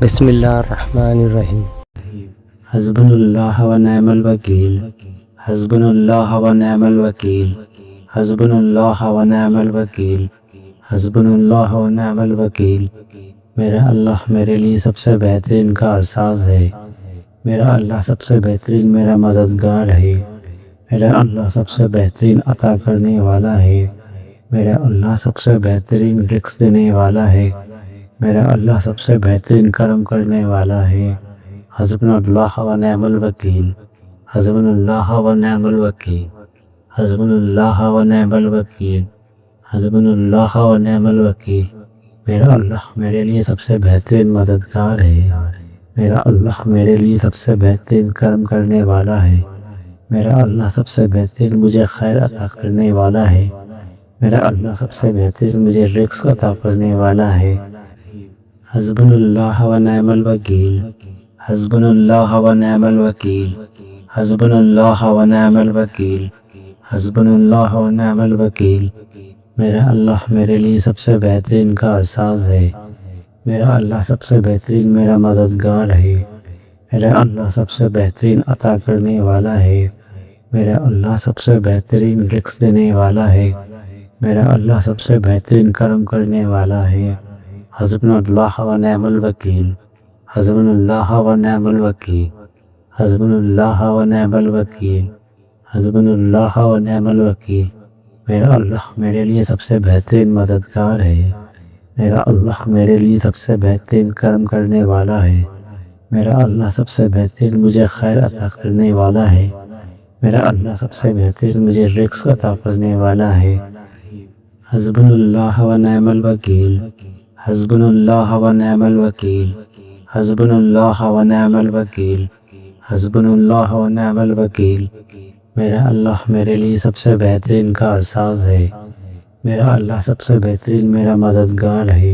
بسم اللہ الرحمن الرحیم۔ حسبنا اللہ و نعم الوکیل، حسبنا اللہ و نعم الوکیل، حسبنا اللہ و نعم الوکیل، حسبنا اللہ و نعم الوکیل۔ میرا اللہ میرے لیے سب سے بہترین کارساز ہے، میرا اللہ سب سے بہترین میرا مددگار ہے، میرا اللہ سب سے بہترین عطا کرنے والا ہے، میرا اللہ سب سے بہترین رزق دینے والا ہے، میرا اللہ سب سے بہترین کرم کرنے والا ہے۔ حسبنا اللہ و نعم الوکیل، حسبنا اللہ و نعم الوکیل، حسبنا اللہ و نعم الوکیل، حسبنا اللہ و نعم الوکیل۔ میرا اللہ میرے لیے سب سے بہترین مددگار ہے، میرا اللہ میرے لیے سب سے بہترین کرم کرنے والا ہے، میرا اللہ سب سے بہترین مجھے خیر عطا کرنے والا ہے، میرا اللہ سب سے بہترین مجھے رزق عطا کرنے والا ہے۔ حسبنا اللہ و نعم الوکیل، حسبنا اللہ و نعم الوکیل، حسبنا اللہ و نعم الوکیل، حسبنا اللہ و نعم الوکیل۔ میرا اللہ میرے لیے سب سے بہترین کارساز ہے، میرا اللہ سب سے بہترین میرا مددگار ہے، میرا اللہ سب سے بہترین عطا کرنے والا ہے، میرا اللہ سب سے بہترین رزق دینے والا ہے، میرا اللہ سب سے بہترین کرم کرنے والا ہے۔ حسبنا اللہ و نعم الوکیل، حسبنا اللہ و نعم الوکیل، حسبنا اللہ و نعم الوکیل، حسبنا اللہ و نعم الوکیل۔ میرا اللہ میرے لیے سب سے بہترین مددگار ہے، میرا اللہ میرے لیے سب سے بہترین کرم کرنے والا ہے، میرا اللہ سب سے بہترین مجھے خیر عطا کرنے والا ہے، میرا اللہ سب سے بہترین مجھے رزق عطا کرنے والا ہے۔ حسبنا اللہ و نعم الوکیل، حسبنا اللہ و نعم الوکیل، حسبنا اللہ و نعم الوکیل، حسبنا اللہ و نعم الوکیل۔ میرا اللہ میرے لیے سب سے بہترین کارساز ہے، میرا اللہ سب سے بہترین میرا مددگار ہے،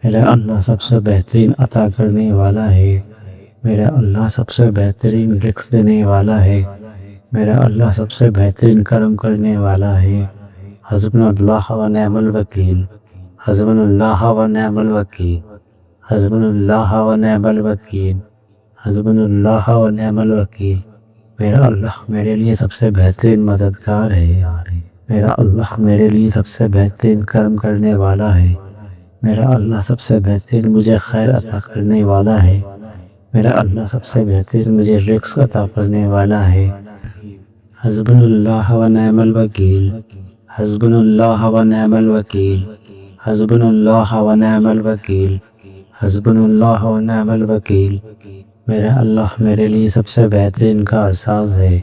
میرا اللہ سب سے بہترین عطا کرنے والا ہے، میرا اللہ سب سے بہترین رزق دینے والا ہے، میرا اللہ سب سے بہترین کرم کرنے والا ہے۔ حسبنا اللہ و نعم الوکیل، حسبنا اللہ و نعم الوکیل، حسبنا اللہ و نعم الوکیل، حسبنا اللہ و نعم الوکیل۔ میرا اللہ میرے لیے سب سے بہترین مددگار ہے، میرا اللہ میرے لیے سب سے بہترین کرم کرنے والا ہے، میرا اللہ سب سے بہترین مجھے خیر عطا کرنے والا ہے، میرا اللہ سب سے بہترین مجھے رزق عطا کرنے والا ہے۔ حسبنا اللہ و نعم الوکیل، حسبنا اللہ و نعم الوکیل، حسبنا اللہ و نعم الوکیل، حسبنا اللہ و نعم الوکیل۔ میرا اللہ میرے لیے سب سے بہترین کارساز ہے،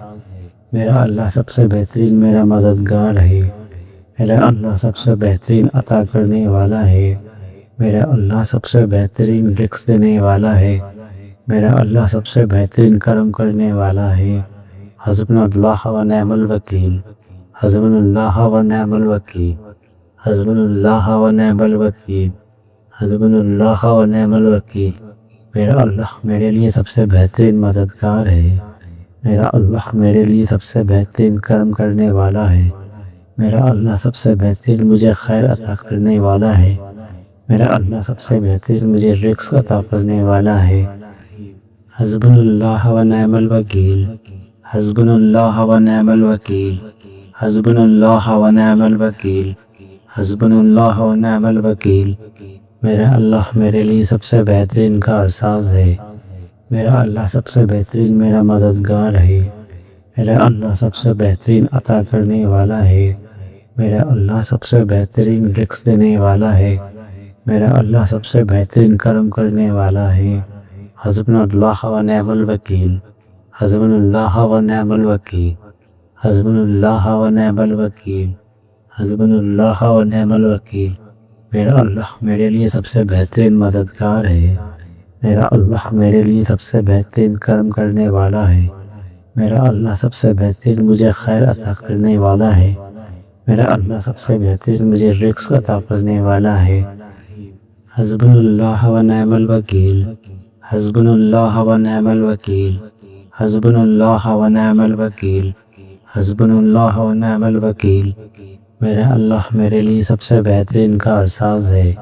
میرا اللہ سب سے بہترین میرا مددگار ہے، میرا اللہ سب سے بہترین عطا کرنے والا ہے، میرا اللہ سب سے بہترین رزق دینے والا ہے، میرا اللہ سب سے بہترین کرم کرنے والا ہے۔ حسبنا اللہ و نعم الوکیل، حسبنا اللہ و نعم الوکیل، حسبنا اللہ و نعم الوکیل، حسبنا اللہ و نعم الوکیل۔ میرا اللہ میرے لیے سب سے بہترین مددگار ہے، میرا اللہ میرے لیے سب سے بہترین کرم کرنے والا ہے، میرا اللہ سب سے بہترین مجھے خیر عطا کرنے والا ہے، میرا اللہ سب سے بہترین مجھے رزق عطا کرنے والا ہے۔ حسبنا اللہ و نعم الوکیل، حسبنا اللہ و نعم الوکیل، حسبنا اللہ و نعم الوکیل، حسبنا اللہ و نعم الوکیل۔ میرا اللہ میرے لیے سب سے بہترین کارساز ہے، میرا اللہ سب سے بہترین میرا مددگار ہے، میرا اللہ سب سے بہترین عطا کرنے والا ہے، میرا اللہ سب سے بہترین رزق دینے والا ہے، میرا اللہ سب سے بہترین کرم کرنے والا ہے۔ حسبنا اللہ و نعم الوکیل، حسبنا اللہ و نعم الوکیل، حسبنا اللہ و نعم الوکیل، حسبنا اللہ و نعم الوکیل۔ میرا اللہ میرے لیے سب سے بہترین مددگار ہے، میرا اللہ میرے لیے سب سے بہترین کرم کرنے والا ہے، میرا اللہ سب سے بہترین مجھے خیر عطا کرنے والا ہے، میرا اللہ سب سے بہترین مجھے رزق عطا کرنے والا ہے۔ حسبنا اللہ و نعم الوکیل، حسبنا اللہ و نعم الوکیل، حسبنا اللہ و نعم الوکیل، حسبنا اللہ و نعم الوکیل۔ میرا اللہ میرے لیے سب سے بہترین کارساز ہے،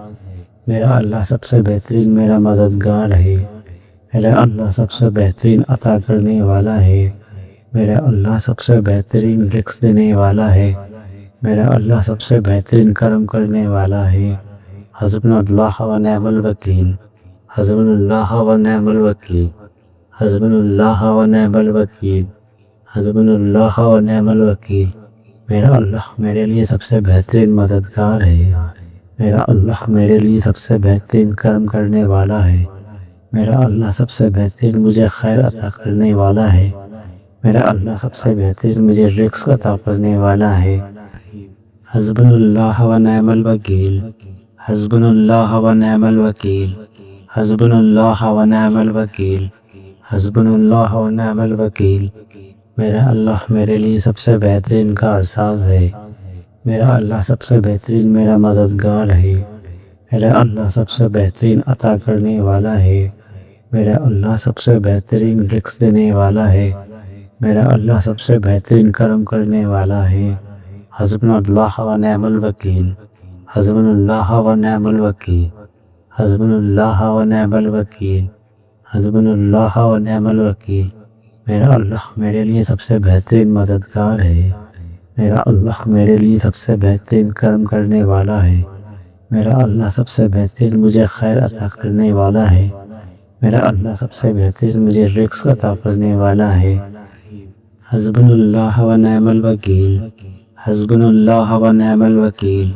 میرا اللہ سب سے بہترین میرا مددگار ہے، میرا اللہ سب سے بہترین عطا کرنے والا ہے، میرا اللہ سب سے بہترین رزق دینے والا ہے، میرا اللہ سب سے بہترین کرم کرنے والا ہے۔ حسبنا اللہ و نعم الوکیل، حسبنا اللہ و نعم الوکیل، حسبنا اللہ و نعم الوکیل، حسبنا اللہ و نعم الوکیل۔ میرا اللہ میرے لیے سب سے بہترین مددگار ہے، میرا اللہ میرے لیے سب سے بہترین کرم کرنے والا ہے، میرا اللہ سب سے بہترین مجھے خیر عطا کرنے والا ہے، میرا اللہ سب سے بہترین مجھے رزق عطا کرنے والا ہے۔ حسبنا اللہ و نعم الوکیل، حسبنا اللہ و نعم الوکیل، حسبنا اللہ و نعم الوکیل، حسبنا اللہ و نعم الوکیل۔ میرا اللہ میرے لیے سب سے بہترین کارساز ہے، میرا اللہ سب سے بہترین میرا مددگار ہے، میرا اللہ سب سے بہترین عطا کرنے والا ہے، میرا اللہ سب سے بہترین رزق دینے والا ہے، میرا اللہ سب سے بہترین کرم کرنے والا ہے۔ حسبنا اللہ و نعم الوکیل، حسبنا اللہ و نعم الوکیل، حسبنا اللہ و نعم الوکیل، حسبنا اللہ و نعم الوکیل۔ میرا اللہ میرے لیے سب سے بہترین مددگار ہے، میرا اللہ میرے لیے سب سے بہترین کرم کرنے والا ہے، میرا اللہ سب سے بہترین مجھے خیر عطا کرنے والا ہے، میرا اللہ سب سے بہترین مجھے رزق عطا کرنے والا ہے۔ حسبنا اللہ و نعم الوکیل، حسبنا اللہ و نعم الوکیل،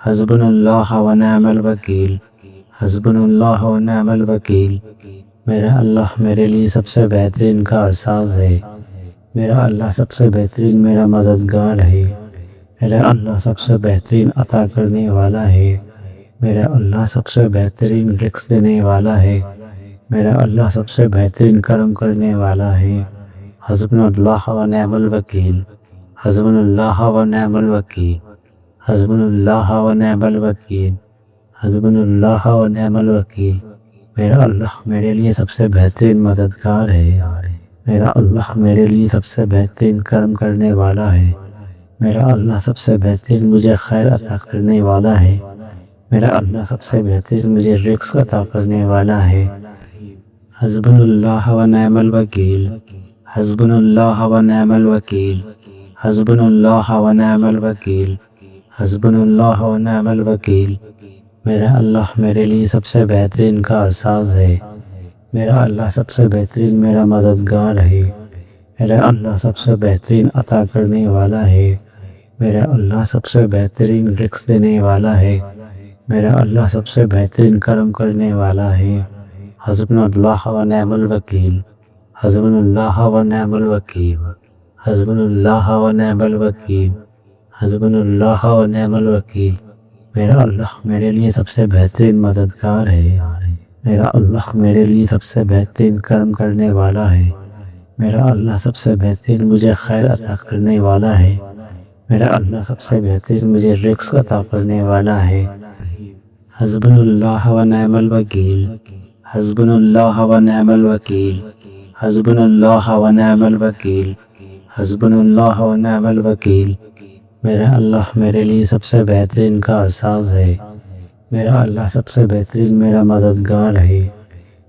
حسبنا اللہ و نعم الوکیل، حسبنا اللہ و نعم الوکیل۔ میرا اللہ میرے لیے سب سے بہترین کارساز ہے، میرا اللہ سب سے بہترین میرا مددگار ہے، میرا اللہ سب سے بہترین عطا کرنے والا ہے، میرا اللہ سب سے بہترین رزق دینے والا ہے، میرا اللہ سب سے بہترین کرم کرنے والا ہے۔ حسبنا اللہ و نعم الوکیل، حسبنا اللہ و نعم الوکیل، حسبنا اللہ و نعم الوکیل، حسبنا اللہ و نعم الوکیل۔ میرا اللہ میرے لیے سب سے بہترین مددگار ہے، میرا اللہ میرے لیے سب سے بہترین کرم کرنے والا ہے، میرا اللہ سب سے بہترین مجھے خیر عطا کرنے والا ہے، میرا اللہ سب سے بہترین مجھے رزق عطا کرنے والا ہے۔ حسبنا اللہ و نعم الوکیل، حسبنا اللہ و نعم الوکیل، حسبنا اللہ و نعم الوکیل، حسبنا اللہ و نعم الوکیل۔ میرا اللہ میرے لیے سب سے بہترین کارساز ہے، میرا اللہ سب سے بہترین میرا مددگار ہے، میرا اللہ سب سے بہترین عطا کرنے والا ہے، میرا اللہ سب سے بہترین رزق دینے والا ہے، میرا اللہ سب سے بہترین کرم کرنے والا ہے۔ حسبنا اللہ و نعم الوکیل، حسبنا اللہ و نعم الوکیل، حسبنا اللہ و نعم الوکیل، حسبنا اللہ و نعم الوکیل۔ میرا اللہ میرے لیے سب سے بہترین مددگار ہے، میرا اللہ میرے لیے سب سے بہترین کرم کرنے والا ہے، میرا اللہ سب سے بہترین مجھے خیر عطا کرنے والا ہے، میرا اللہ سب سے بہترین مجھے رزق عطا کرنے والا ہے۔ حسبنا اللہ و نعم الوکیل، حسبنا اللہ و نعم الوکیل، حسبنا اللہ و نعم الوکیل، حسبنا اللہ و نعم الوکیل۔ میرا اللہ میرے لیے سب سے بہترین کارساز ہے، میرا اللہ سب سے بہترین میرا مددگار ہے،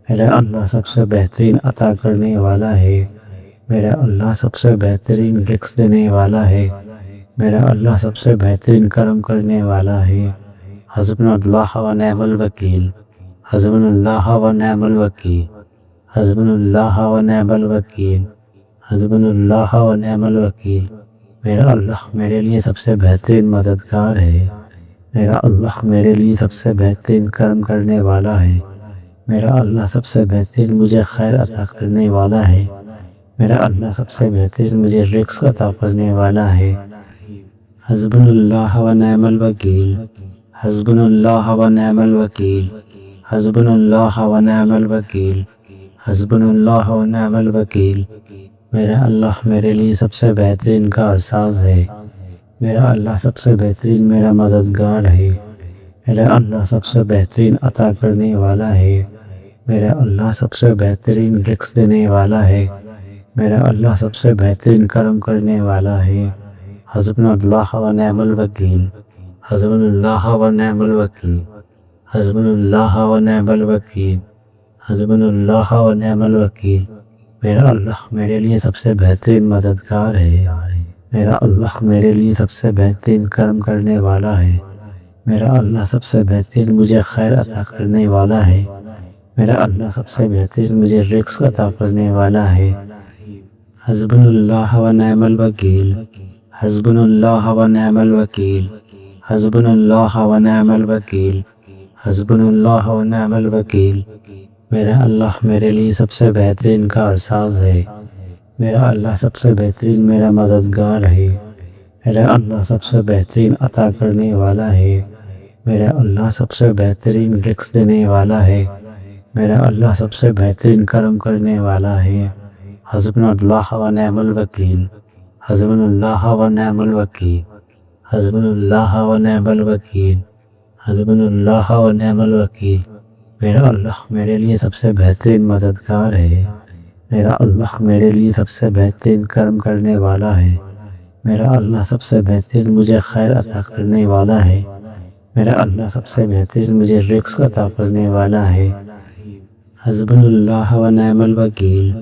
میرا اللہ سب سے بہترین عطا کرنے والا ہے، میرا اللہ سب سے بہترین رزق دینے والا ہے، میرا اللہ سب سے بہترین کرم کرنے والا ہے۔ حسبنا اللہ و نعم الوکیل، حسبنا اللہ و نعم الوکیل، حسبنا اللہ و نعم الوکیل، حسبنا اللہ و نعم الوکیل۔ میرا اللہ میرے لیے سب سے بہترین مددگار ہے، میرا اللہ میرے لیے سب سے بہترین کرم کرنے والا ہے، میرا اللہ سب سے بہترین مجھے خیر عطا کرنے والا ہے، میرا اللہ سب سے بہترین مجھے رزق عطا کرنے والا ہے۔ حسبنا اللہ و نعم الوکیل، حسبنا اللہ و نعم الوکیل، حسبنا اللہ و نعم الوکیل، حسبنا اللہ و نعم الوکیل۔ میرا اللہ میرے لیے سب سے بہترین کارساز ہے، میرا اللہ سب سے بہترین میرا مددگار ہے، میرا اللہ سب سے بہترین عطا کرنے والا ہے، میرا اللہ سب سے بہترین رزق دینے والا ہے، میرا اللہ سب سے بہترین کرم کرنے والا ہے۔ حسبنا اللہ و نعم الوکیل، حسبنا اللہ و نعم الوکیل، حسبنا اللہ و نعم الوکیل، حسبنا اللہ و نعم الوکیل۔ میرا اللہ میرے لیے سب سے بہترین مددگار ہے، میرا اللہ میرے لیے سب سے بہترین کرم کرنے والا ہے، میرا اللہ سب سے بہترین مجھے خیر عطا کرنے والا ہے، میرا اللہ سب سے بہترین مجھے رزق عطا کرنے والا ہے۔ حسبنا اللہ و نعم الوکیل، حسبنا اللہ و نعم الوکیل، حسبنا اللہ و نعم الوکیل، حسبنا اللہ و نعم الوکیل۔ میرا اللہ میرے لیے سب سے بہترین کارساز ہے، میرا اللہ سب سے بہترین میرا مددگار ہے، میرا اللہ سب سے بہترین عطا کرنے والا ہے، میرا اللہ سب سے بہترین رزق دینے والا ہے، میرا اللہ سب سے بہترین کرم کرنے والا ہے۔ حسبنا اللہ و نعم الوکیل، حسبنا اللہ و نعم الوکیل، حسبنا اللہ و نعم الوکیل، حسبنا اللہ و نعم الوکیل۔ میرا اللہ میرے لیے سب سے بہترین مددگار ہے، میرا اللہ میرے لیے سب سے بہترین کرم کرنے والا ہے، میرا اللہ سب سے بہترین مجھے خیر عطا کرنے والا ہے، میرا اللہ سب سے بہترین مجھے رزق عطا کرنے والا ہے۔ حسبنا اللہ و نعم الوکیل،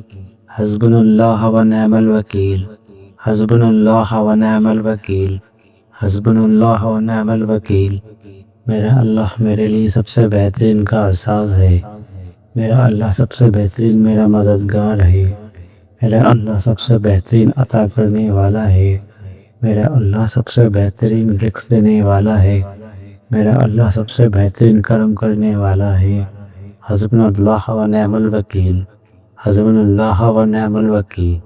حسبنا اللہ و نعم الوکیل، حسبنا اللہ و نعم الوکیل، حسبنا اللہ و نعم الوکیل۔ میرا اللہ میرے لیے سب سے بہترین کارساز ہے، میرا اللہ سب سے بہترین میرا مددگار ہے، میرا اللہ سب سے بہترین عطا کرنے والا ہے، میرا اللہ سب سے بہترین رزق دینے والا ہے، میرا اللہ سب سے بہترین کرم کرنے والا ہے۔ حسبنا اللہ و نعم الوکیل، حسبنا اللہ و نعم الوکیل،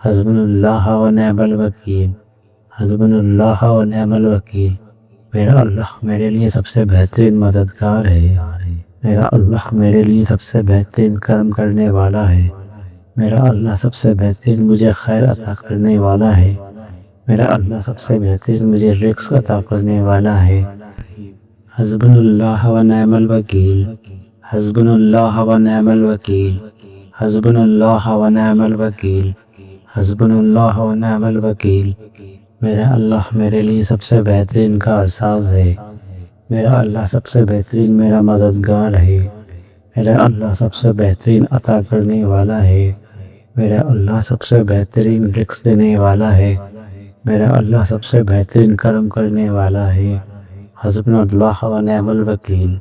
حسبنا اللہ و نعم الوکیل، حسبنا اللہ و نعم الوکیل۔ میرا اللہ میرے لیے سب سے بہترین مددگار ہے، میرا اللہ میرے لیے سب سے بہترین کرم کرنے والا ہے، میرا اللہ سب سے بہترین مجھے خیر عطا کرنے والا ہے، میرا اللہ سب سے بہترین مجھے رزق عطا کرنے والا ہے۔ حسبنا اللہ و نعم الوکیل، حسبنا اللہ و نعم الوکیل، حسبنا اللہ و نعم الوکیل، حسبنا اللہ و نعم الوکیل۔ میرا اللہ میرے لیے سب سے بہترین کارساز ہے، میرا اللہ سب سے بہترین میرا مددگار ہے، میرا اللہ سب سے بہترین عطا کرنے والا ہے، میرا اللہ سب سے بہترین رزق دینے والا ہے، میرا اللہ سب سے بہترین کرم کرنے والا ہے۔ حسبنا اللہ و نعم الوکیل،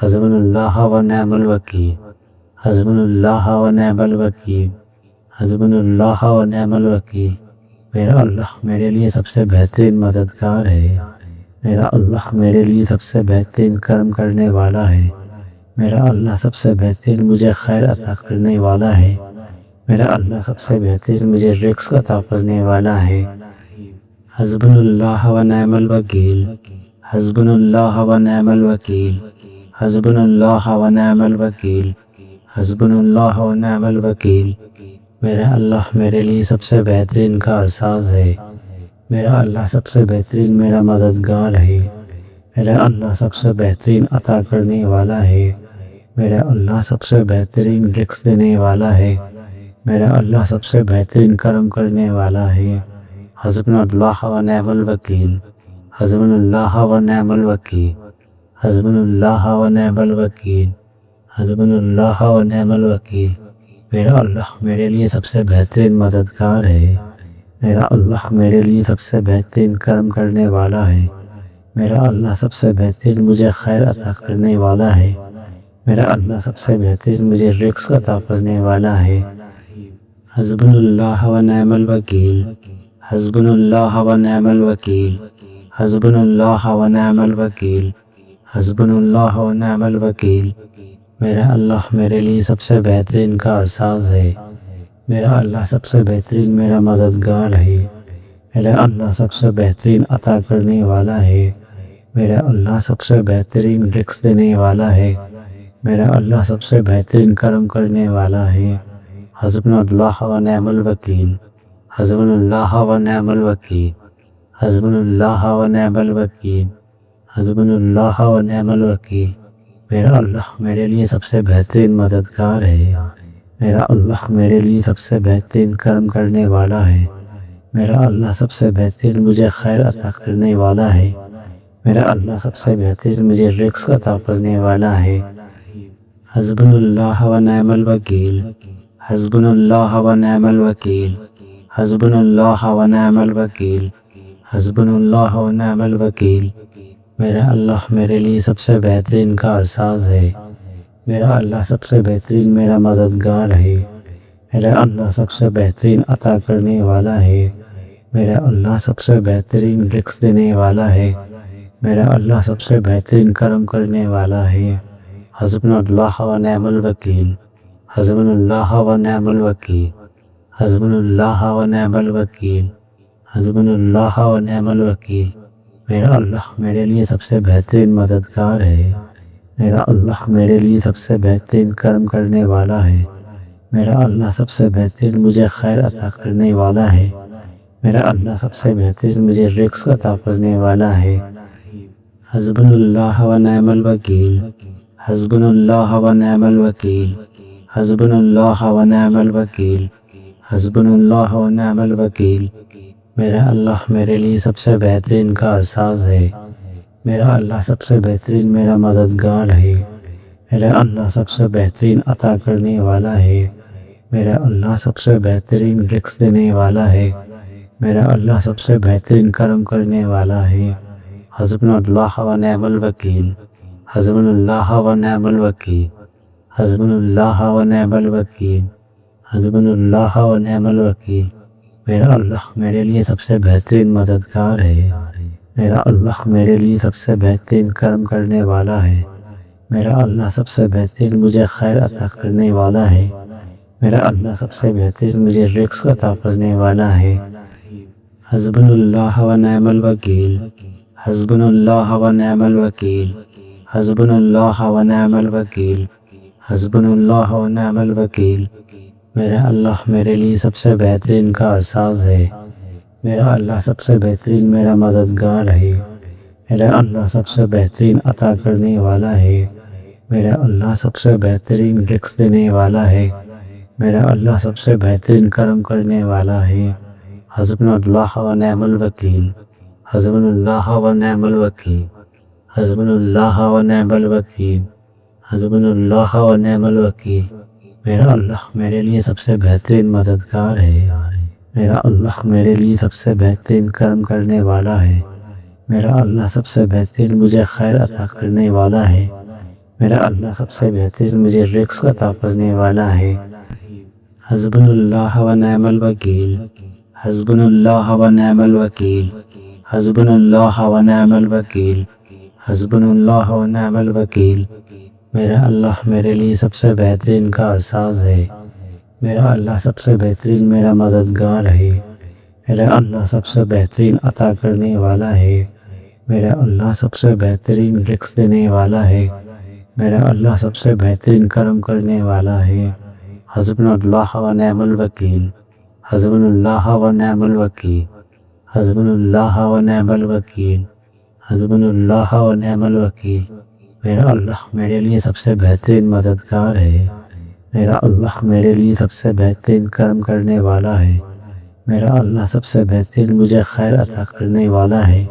حسبنا اللہ و نعم الوکیل، حسبنا اللہ و نعم الوکیل، حسبنا اللہ و نعم الوکیل۔ میرا اللہ میرے لیے سب سے بہترین مددگار ہے، میرا اللہ میرے لیے سب سے بہترین کرم کرنے والا ہے، میرا اللہ سب سے بہترین مجھے خیر عطا کرنے والا ہے، میرا اللہ سب سے بہترین مجھے رزق عطا کرنے والا ہے۔ حسبنا اللہ و نعم الوکیل، حسبنا اللہ و نعم الوکیل، حسبنا اللہ و نعم الوکیل، حسبنا اللہ و نعم الوکیل۔ میرا اللہ میرے لیے سب سے بہترین کارساز ہے، میرا اللہ سب سے بہترین میرا مددگار ہے، میرا اللہ سب سے بہترین عطا کرنے والا ہے، میرا اللہ سب سے بہترین رزق دینے والا ہے، میرا اللہ سب سے بہترین کرم کرنے والا ہے۔ حسبنا اللہ و نعم الوکیل، حسبنا اللہ و نعم الوکیل، حسبنا اللہ و نعم الوکیل، حسبنا اللہ و نعم الوکیل۔ میرا اللہ میرے لیے سب سے بہترین مددگار ہے، میرا اللہ میرے لیے سب سے بہترین کرم کرنے والا ہے، میرا اللہ سب سے بہترین مجھے خیر عطا کرنے والا ہے، میرا اللہ سب سے بہترین مجھے رزق عطا کرنے والا ہے۔ حسبنا اللہ و نعم الوکیل، حسبنا اللہ و نعم الوکیل، حسبنا اللہ و نعم الوکیل، حسبنا اللہ و نعم الوکیل۔ میرا اللہ میرے لیے سب سے بہترین کارساز ہے، میرا اللہ سب سے بہترین میرا مددگار ہے، میرا اللہ سب سے بہترین عطا کرنے والا ہے، میرا اللہ سب سے بہترین رزق دینے والا ہے، میرا اللہ سب سے بہترین کرم کرنے والا ہے۔ حسبنا اللہ و نعم الوکیل، حسبنا اللہ و نعم الوکیل، حسبنا اللہ و نعم الوکیل، حسبنا اللہ و نعم الوکیل۔ میرا اللہ میرے لیے سب سے بہترین مددگار ہے، میرا اللہ میرے لیے سب سے بہترین کرم کرنے والا ہے، میرا اللہ سب سے بہترین مجھے خیر عطا کرنے والا ہے، میرا اللہ سب سے بہترین مجھے رزق عطا کرنے والا ہے۔ حسبنا اللہ و نعم الوکیل، حسبنا اللہ و نعم الوکیل، حسبنا اللہ و نعم الوکیل، حسبنا اللہ و نعم الوکیل۔ میرا اللہ میرے لیے سب سے بہترین کارساز ہے۔ میرا اللہ سب سے بہترین میرا مددگار ہے۔ میرا اللہ سب سے بہترین عطا کرنے والا ہے۔ میرا اللہ سب سے بہترین رزق دینے والا ہے۔ میرا اللہ سب سے بہترین کرم کرنے والا ہے۔ حسبنا اللہ و نعم الوکیل، حسبنا اللہ و نعم الوکیل، حسبنا اللہ و نعم الوکیل، حسبنا اللہ و نعم الوکیل۔ میرا اللہ میرے لیے سب سے بہترین مددگار ہے۔ میرا اللہ میرے لیے سب سے بہترین کرم کرنے والا ہے۔ میرا اللہ سب سے بہترین مجھے خیر عطا کرنے والا ہے۔ میرا اللہ سب سے بہترین مجھے رزق عطا کرنے والا ہے۔ حسبنا اللہ و نعم الوکیل، حسبنا اللہ و نعم الوکیل، حسبنا اللہ و نعم الوکیل، حسبنا اللہ و نعم الوکیل۔ میرا اللہ میرے لیے سب سے بہترین کارساز ہے۔ میرا اللہ سب سے بہترین میرا مددگار ہے۔ میرا اللہ سب سے بہترین عطا کرنے والا ہے۔ میرا اللہ سب سے بہترین رزق دینے والا ہے۔ میرا اللہ سب سے بہترین کرم کرنے والا ہے۔ حسبنا اللہ و نعم الوکیل، حسبنا اللہ و نعم الوکیل، حسبنا اللہ و نعم الوکیل، حسبنا اللہ و نعم الوکیل۔ میرا اللہ میرے لیے سب سے بہترین مددگار ہے۔ میرا اللہ میرے لیے سب سے بہترین کرم کرنے والا ہے۔ میرا اللہ سب سے بہترین مجھے خیر عطا کرنے والا ہے۔ میرا اللہ سب سے بہترین مجھے رزق عطا کرنے والا ہے۔ حسبنا اللہ و نعم الوکیل، حسبنا اللہ و نعم الوکیل، حسبنا اللہ و نعم الوکیل، حسبنا اللہ و نعم الوکیل۔ میرا اللہ میرے لیے سب سے بہترین کارساز ہے۔ میرا اللہ سب سے بہترین میرا مددگار ہے۔ میرا اللہ سب سے بہترین عطا کرنے والا ہے۔ میرا اللہ سب سے بہترین رزق دینے والا ہے۔ میرا اللہ سب سے بہترین کرم کرنے والا ہے۔ حسبنا اللہ و نعم الوکیل، حسبنا اللہ و نعم الوکیل، حسبنا اللہ و نعم الوکیل، حسبنا اللہ و نعم الوکیل۔ میرا اللہ میرے لیے سب سے بہترین مددگار ہے۔ میرا اللہ میرے لیے سب سے بہترین کرم کرنے والا ہے۔ میرا اللہ سب سے بہترین مجھے خیر عطا کرنے والا ہے۔ میرا اللہ سب سے بہترین مجھے رزق عطا کرنے والا ہے۔ حسبنا اللہ و نعم الوکیل، حسبنا اللہ و نعم الوکیل، حسبنا اللہ و نعم الوکیل، حسبنا اللہ و نعم الوکیل۔ میرا اللہ میرے لیے سب سے بہترین کارساز ہے۔ میرا اللہ سب سے بہترین میرا مددگار ہے۔ میرا اللہ سب سے بہترین عطا کرنے والا ہے۔ میرا اللہ سب سے بہترین رزق دینے والا ہے۔ میرا اللہ سب سے بہترین کرم کرنے والا ہے۔ حسبنا اللہ و نعم الوکیل، حسبنا اللہ و نعم الوکیل، حسبنا اللہ و نعم الوکیل، حسبنا اللہ و نعم الوکیل۔ میرا اللہ میرے لیے سب سے بہترین مددگار ہے۔ میرا اللہ میرے لیے سب سے بہترین کرم کرنے والا ہے۔ میرا اللہ سب سے بہترین مجھے خیر عطا کرنے والا ہے۔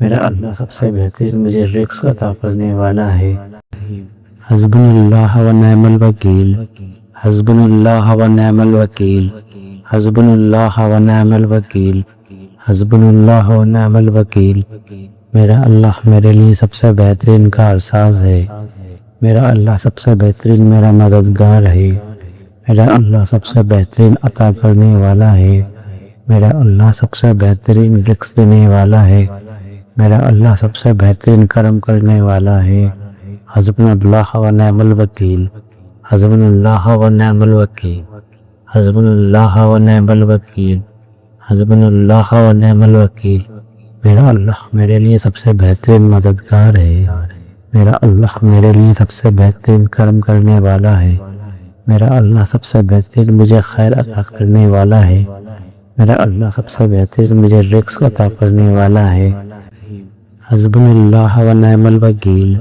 میرا اللہ سب سے بہترین مجھے رزق عطا کرنے والا ہے۔ حسبنا اللہ و نعم الوکیل، حسبنا اللہ و نعم الوکیل، حسبنا اللہ و نعم الوکیل، حسبنا اللہ و نعم الوکیل۔ میرا اللہ میرے لیے سب سے بہترین کارساز ہے۔ میرا اللہ سب سے بہترین میرا مددگار ہے۔ میرا اللہ سب سے بہترین عطا کرنے والا ہے۔ میرا اللہ سب سے بہترین رزق دینے والا ہے۔ میرا اللہ سب سے بہترین کرم کرنے والا ہے۔ حسبنا اللہ و نعم الوکیل، حسبنا اللہ و نعم الوکیل، حسبنا اللہ و نعم الوکیل، حسبنا اللہ و نعم الوکیل۔ میرا اللہ میرے لیے سب سے بہترین مددگار ہے۔ میرا اللہ میرے لیے سب سے بہترین کرم کرنے والا ہے۔ میرا اللہ سب سے بہترین مجھے خیر عطا کرنے والا ہے۔ میرا اللہ سب سے بہترین مجھے رزق عطا کرنے والا ہے۔ حسبنا اللہ و نعم الوکیل،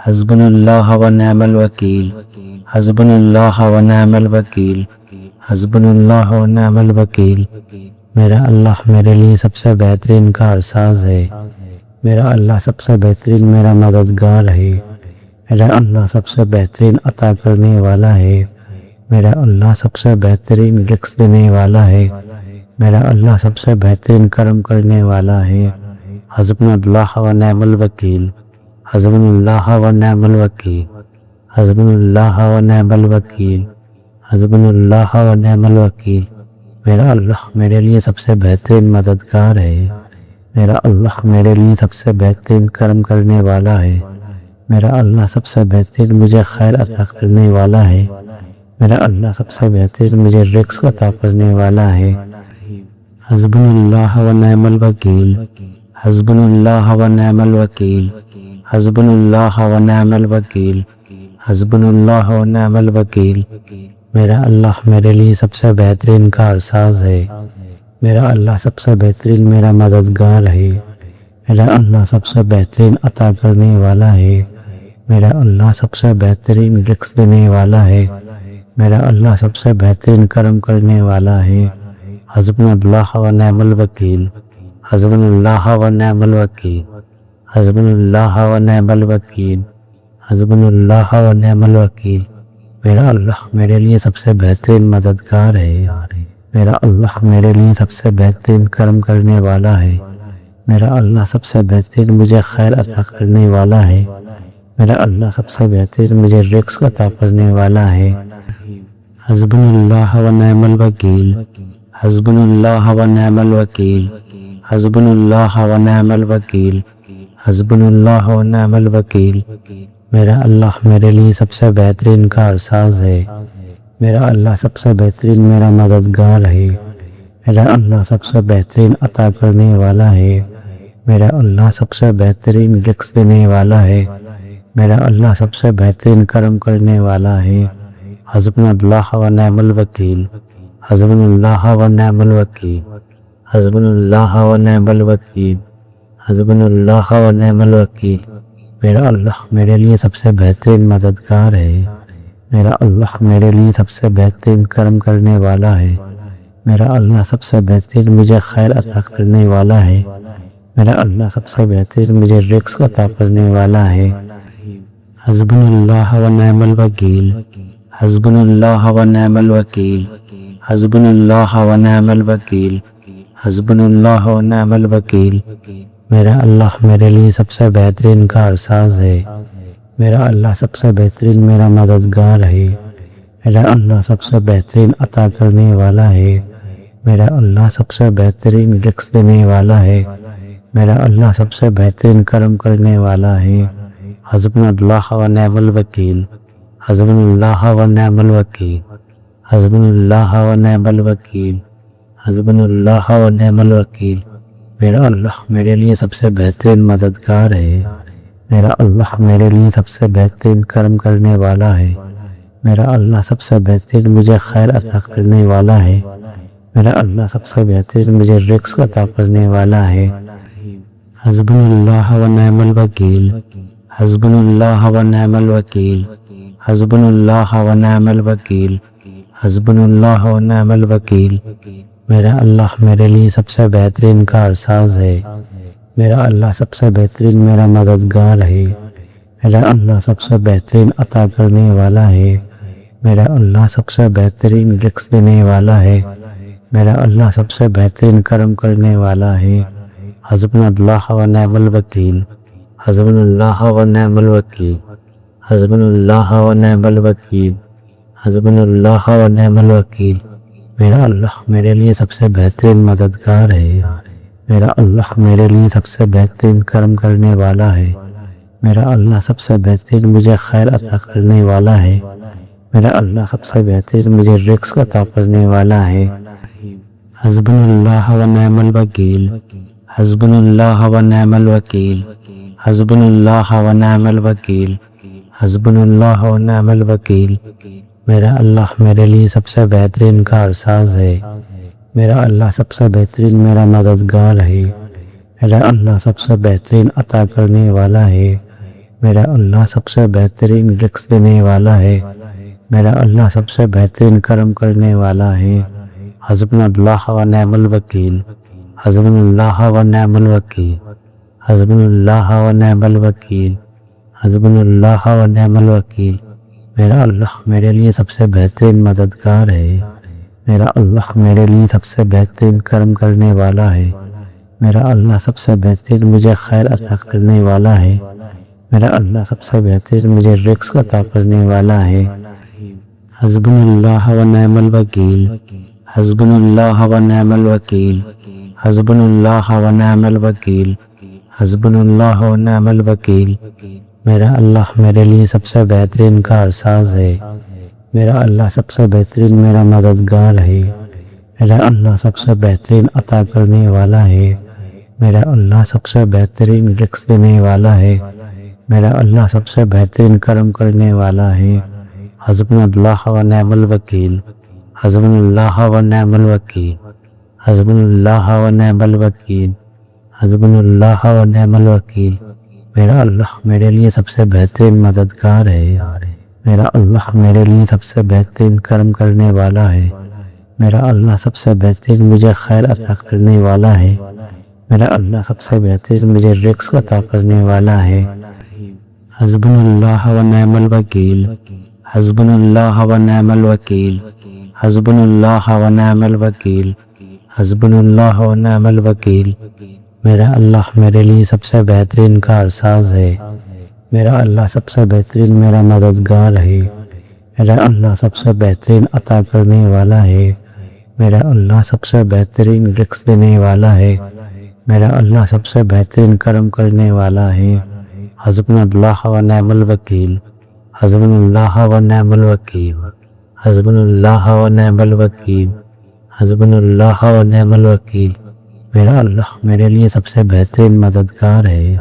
حسبنا اللہ و نعم الوکیل، حسبنا اللہ و نعم الوکیل، حسبنا اللہ و نعم الوکیل۔ میرا اللہ میرے لیے سب سے بہترین کارساز ہے۔ میرا اللہ سب سے بہترین میرا مددگار ہے، میرا اللہ سب سے بہترین عطا کرنے والا ہے، میرا اللہ سب سے بہترین رزق دینے والا ہے، میرا اللہ سب سے بہترین کرم کرنے والا ہے۔ حسبنا اللہ و نعم الوکیل، حسبنا اللہ و نعم الوکیل، حسبنا اللہ و نعم الوکیل، حسبنا اللہ و نعم الوکیل۔ میرا اللہ میرے لیے سب سے بہترین مددگار ہے، میرا اللہ میرے لیے سب سے بہترین کرم کرنے والا ہے، میرا اللہ سب سے بہترین مجھے خیر عطا کرنے والا ہے، میرا اللہ سب سے بہترین مجھے رزق عطا کرنے والا ہے۔ حسبنا اللہ و نعم الوکیل، حسبنا اللہ و نعم الوکیل، حسبنا اللہ و نعم الوکیل، حسبنا اللہ و نعم الوکیل۔ میرا اللہ میرے لیے سب سے بہترین کارساز ہے، میرا اللہ سب سے بہترین میرا مددگار ہے، میرا اللہ سب سے بہترین عطا کرنے والا ہے، میرا اللہ سب سے بہترین رزق دینے والا ہے، میرا اللہ سب سے بہترین کرم کرنے والا ہے۔ حسبنا اللہ و نعم الوکیل، حسبنا اللہ و نعم الوکیل، حسبنا اللہ و نعم الوکیل، حسبنا اللہ و نعم الوکیل۔ میرا اللہ میرے لیے سب سے بہترین مددگار ہے، میرا اللہ میرے لیے سب سے بہترین کرم کرنے والا ہے، میرا اللہ سب سے بہترین مجھے خیر عطا کرنے والا ہے، میرا اللہ سب سے بہترین مجھے رزق عطا کرنے والا ہے۔ حسبنا اللہ و نعم الوکیل، حسبنا اللہ و نعم الوکیل، حسبنا اللہ و نعم الوکیل، حسبنا اللہ و نعم الوکیل۔ میرا اللہ میرے لیے سب سے بہترین کارساز ہے، میرا اللہ سب سے بہترین میرا مددگار ہے، میرا اللہ سب سے بہترین عطا کرنے والا ہے، میرا اللہ سب سے بہترین رزق دینے والا ہے، میرا اللہ سب سے بہترین کرم کرنے والا ہے۔ حسبنا اللہ و نعم الوکیل، حسبنا اللہ و نعم الوکیل، حسبنا اللہ و نعم الوکیل، حسبنا اللہ و نعم الوکیل۔ میرا اللہ میرے لیے سب سے بہترین مددگار ہے، میرا اللہ میرے لیے سب سے بہترین کرم کرنے والا ہے، میرا اللہ سب سے بہترین مجھے خیر عطا کرنے والا ہے، میرا اللہ سب سے بہترین مجھے رزق عطا کرنے والا ہے۔ حسبنا اللہ و نعم الوکیل، حسبنا اللہ و نعم الوکیل، حسبنا اللہ و نعم الوکیل، حسبنا اللہ و نعم الوکیل۔ میرا اللہ میرے لیے سب سے بہترین کارساز ہے، میرا اللہ سب سے بہترین میرا مددگار ہے، میرا اللہ سب سے بہترین عطا کرنے والا ہے، میرا اللہ سب سے بہترین رزق دینے والا ہے، میرا اللہ سب سے بہترین کرم کرنے والا ہے۔ حسبنا اللہ و نعم الوکیل، حسبنا اللہ و نعم الوکیل، حسبنا اللہ و نعم الوکیل، حسبنا اللہ و نعم الوکیل۔ میرا اللہ میرے لیے سب سے بہترین مددگار ہے، میرا اللہ میرے لیے سب سے بہترین کرم کرنے والا ہے، میرا اللہ سب سے بہترین مجھے خیر عطا کرنے والا ہے، میرا اللہ سب سے بہترین مجھے رزق عطا کرنے والا ہے۔ حسبنا اللہ و نعم الوکیل، حسبنا اللہ و نعم الوکیل، حسبنا اللہ و نعم الوکیل، حسبنا اللہ و نعم الوکیل۔ میرا اللہ میرے لیے سب سے بہترین کارساز ہے، میرا اللہ سب سے بہترین میرا مددگار ہے، میرا اللہ سب سے بہترین عطا کرنے والا ہے، میرا اللہ سب سے بہترین رزق دینے والا ہے، میرا اللہ سب سے بہترین کرم کرنے والا ہے۔ حسبنا اللہ و نعم الوکیل، حسبنا اللہ و نعم الوکیل، حسبنا اللہ و نعم الوکیل، حسبنا اللہ و نعم الوکیل۔ میرا اللہ میرے لیے سب سے بہترین مددگار ہے، میرا اللہ میرے لیے سب سے بہترین کرم کرنے والا ہے، میرا اللہ سب سے بہترین مجھے خیر عطا کرنے والا ہے، میرا اللہ سب سے بہترین مجھے رزق عطا کرنے والا ہے۔ حسبنا اللہ و نعم الوکیل، حسبنا اللہ و نعم الوکیل، حسبنا اللہ و نعم الوکیل، حسبنا اللہ و نعم الوکیل۔ میرا اللہ میرے لیے سب سے بہترین کارساز ہے، میرا اللہ سب سے بہترین میرا مددگار ہے، میرا اللہ سب سے بہترین عطا کرنے والا ہے، میرا اللہ سب سے بہترین رزق دینے والا ہے، میرا اللہ سب سے بہترین کرم کرنے والا ہے۔ حسبنا اللہ و نعم الوکیل، حسبنا اللہ و نعم الوکیل، حسبنا اللہ و نعم الوکیل، حسبنا اللہ و نعم الوکیل۔ میرا اللہ میرے لیے سب سے بہترین مددگار ہے، میرا اللہ میرے لیے سب سے بہترین کرم کرنے والا ہے، میرا اللہ سب سے بہترین مجھے خیر عطا کرنے والا ہے، میرا اللہ سب سے بہترین مجھے رزق عطا کرنے والا ہے۔ حسبنا اللہ و نعم الوکیل، حسبنا اللہ و نعم الوکیل، حسبنا اللہ و نعم الوکیل، حسبنا اللہ و نعم الوکیل۔ میرا اللہ میرے لیے سب سے بہترین کارساز ہے، میرا اللہ سب سے بہترین میرا مددگار ہے، میرا اللہ سب سے بہترین عطا کرنے والا ہے، میرا اللہ سب سے بہترین رزق دینے والا ہے، میرا اللہ سب سے بہترین کرم کرنے والا ہے۔ حسبنا اللہ و نعم الوکیل، حسبنا اللہ و نعم الوکیل، حسبنا اللہ و نعم الوکیل، حسبنا اللہ و نعم الوکیل۔ میرا اللہ میرے لیے سب سے بہترین مددگار ہے، میرا اللہ میرے لیے سب سے بہترین کرم کرنے والا ہے، میرا اللہ سب سے بہترین مجھے خیر عطا کرنے والا ہے، میرا اللہ سب سے بہترین مجھے رزق عطا کرنے والا ہے۔ حسبنا اللہ و نعم الوکیل، حسبنا اللہ و نعم الوکیل، حسبنا اللہ و نعم الوکیل، حسبنا اللہ و نعم الوکیل۔ میرا اللہ میرے لیے سب سے بہترین کارساز ہے، میرا اللہ سب سے بہترین میرا مددگار ہے، میرا اللہ سب سے بہترین عطا کرنے والا ہے، میرا اللہ سب سے بہترین رزق دینے والا ہے، میرا اللہ سب سے بہترین کرم کرنے والا ہے۔ حسبنا اللہ و نعم الوکیل، حسبنا اللہ و نعم الوکیل، حسبنا اللہ و نعم الوکیل، حسبنا اللہ و نعم الوکیل۔ میرا اللہ میرے لیے سب سے بہترین مددگار ہے،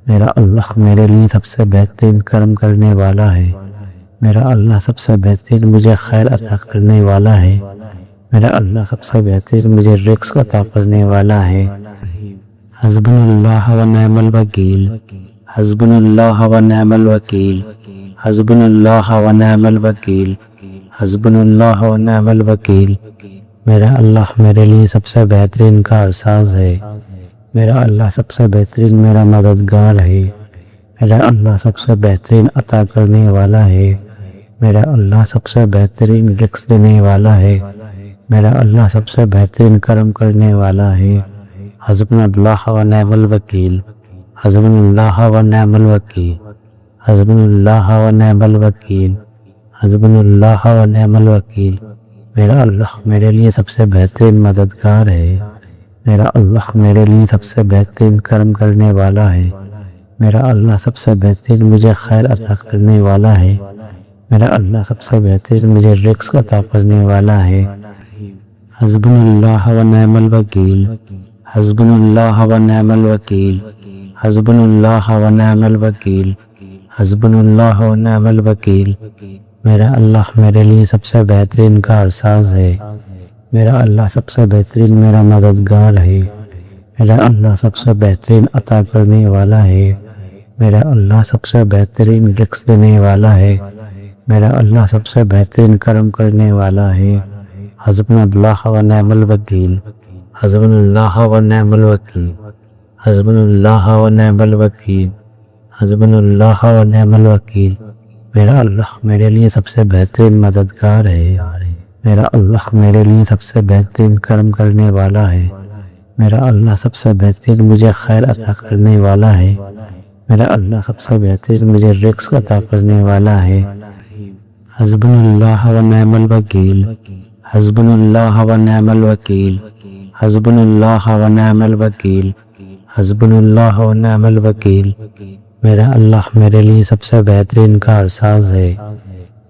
میرا اللہ میرے لیے سب سے بہترین کرم کرنے والا ہے، میرا اللہ سب سے بہترین مجھے خیر عطا کرنے والا ہے، میرا اللہ سب سے بہترین مجھے رزق عطا کرنے والا ہے۔ حسبنا اللہ و نعم الوکیل، حسبنا اللہ و نعم الوکیل، حسبنا اللہ و نعم الوکیل، حسبنا اللہ و نعم الوکیل۔ میرا اللہ میرے لیے سب سے بہترین کارساز ہے، میرا اللہ سب سے بہترین میرا مددگار ہے، میرا اللہ سب سے بہترین عطا کرنے والا ہے، میرا اللہ سب سے بہترین رزق دینے والا ہے، میرا اللہ سب سے بہترین کرم کرنے والا ہے۔ حسبنا اللہ و نعم الوکیل، حسبنا اللہ و نعم الوکیل، حسبنا اللہ و نعم الوکیل، حسبنا اللہ و نعم الوکیل۔ میرا اللہ میرے لیے سب سے بہترین مددگار ہے، میرا اللہ میرے لیے سب سے بہترین کرم کرنے والا ہے، میرا اللہ سب سے بہترین مجھے خیر عطا کرنے والا ہے، میرا اللہ سب سے بہترین مجھے رزق عطا کرنے والا ہے۔ حسبنا اللہ و نعم الوکیل، حسبنا اللہ و نعم الوکیل، حسبنا اللہ و نعم الوکیل، حسبنا اللہ و نعم الوکیل۔ میرا اللہ میرے لیے سب سے بہترین کارساز ہے، میرا اللہ سب سے بہترین میرا مددگار ہے، میرا اللہ سب سے بہترین عطا کرنے والا ہے، میرا اللہ سب سے بہترین رزق دینے والا ہے، میرا اللہ سب سے بہترین کرم کرنے والا ہے۔ حسبنا اللہ و نعم الوکیل، حسبنا اللہ و نعم الوکیل، حسبنا اللہ و نعم الوکیل، حسبنا اللہ و نعم الوکیل۔ میرا اللہ میرے لیے سب سے بہترین مددگار ہے، میرا اللہ میرے لیے سب سے بہترین کرم کرنے والا ہے، میرا اللہ سب سے بہترین مجھے خیر عطا کرنے والا ہے، میرا اللہ سب سے بہترین مجھے رزق عطا کرنے والا ہے۔ حسبنا اللہ و نعم الوکیل، حسبنا اللہ و نعم الوکیل، حسبنا اللہ و نعم الوکیل، حسبنا اللہ و نعم الوکیل۔ میرا اللہ میرے لیے سب سے بہترین کارساز ہے،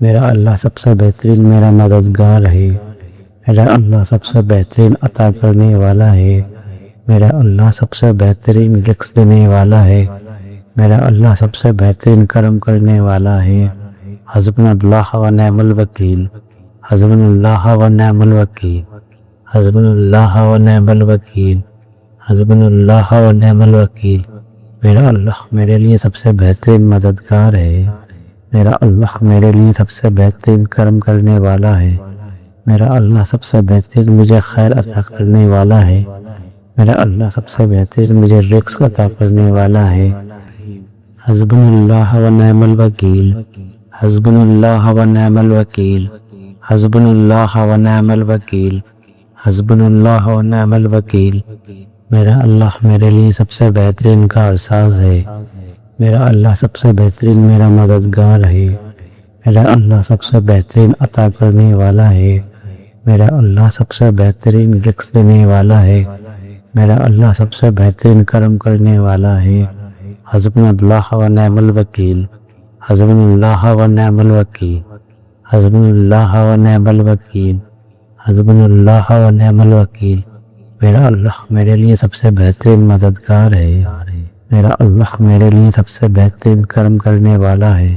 میرا اللہ سب سے بہترین میرا مددگار ہے، میرا اللہ سب سے بہترین عطا کرنے والا ہے، میرا اللہ سب سے بہترین رزق دینے والا ہے، میرا اللہ سب سے بہترین کرم کرنے والا ہے۔ حسبنا اللہ و نعم الوکیل، حسبنا اللہ و نعم الوکیل، حسبنا اللہ و نعم الوکیل، حسبنا اللہ و نعم الوکیل۔ میرا اللہ میرے لیے سب سے بہترین مددگار ہے، میرا اللہ میرے لیے سب سے بہترین کرم کرنے والا ہے، میرا اللہ سب سے بہترین مجھے خیر عطا کرنے والا ہے، میرا اللہ سب سے بہترین مجھے رزق عطا کرنے والا ہے۔ حسبنا اللہ و نعم الوکیل، حسبنا اللہ و نعم الوکیل، حسبنا اللہ و نعم الوکیل، حسبنا اللہ و نعم الوکیل۔ میرا اللہ میرے لیے سب سے بہترین کارساز ہے، میرا اللہ سب سے بہترین میرا مددگار ہے، میرا اللہ سب سے بہترین عطا کرنے والا ہے، میرا اللہ سب سے بہترین رزق دینے والا ہے، میرا اللہ سب سے بہترین کرم کرنے والا ہے۔ حسبنا اللہ و نعم الوکیل، حسبنا اللہ و نعم الوکیل، حسبنا اللہ و نعم الوکیل، حسبنا اللہ و نعم الوکیل۔ میرا اللہ میرے لیے سب سے بہترین مددگار ہے، میرا اللہ میرے لیے سب سے بہترین کرم کرنے والا ہے،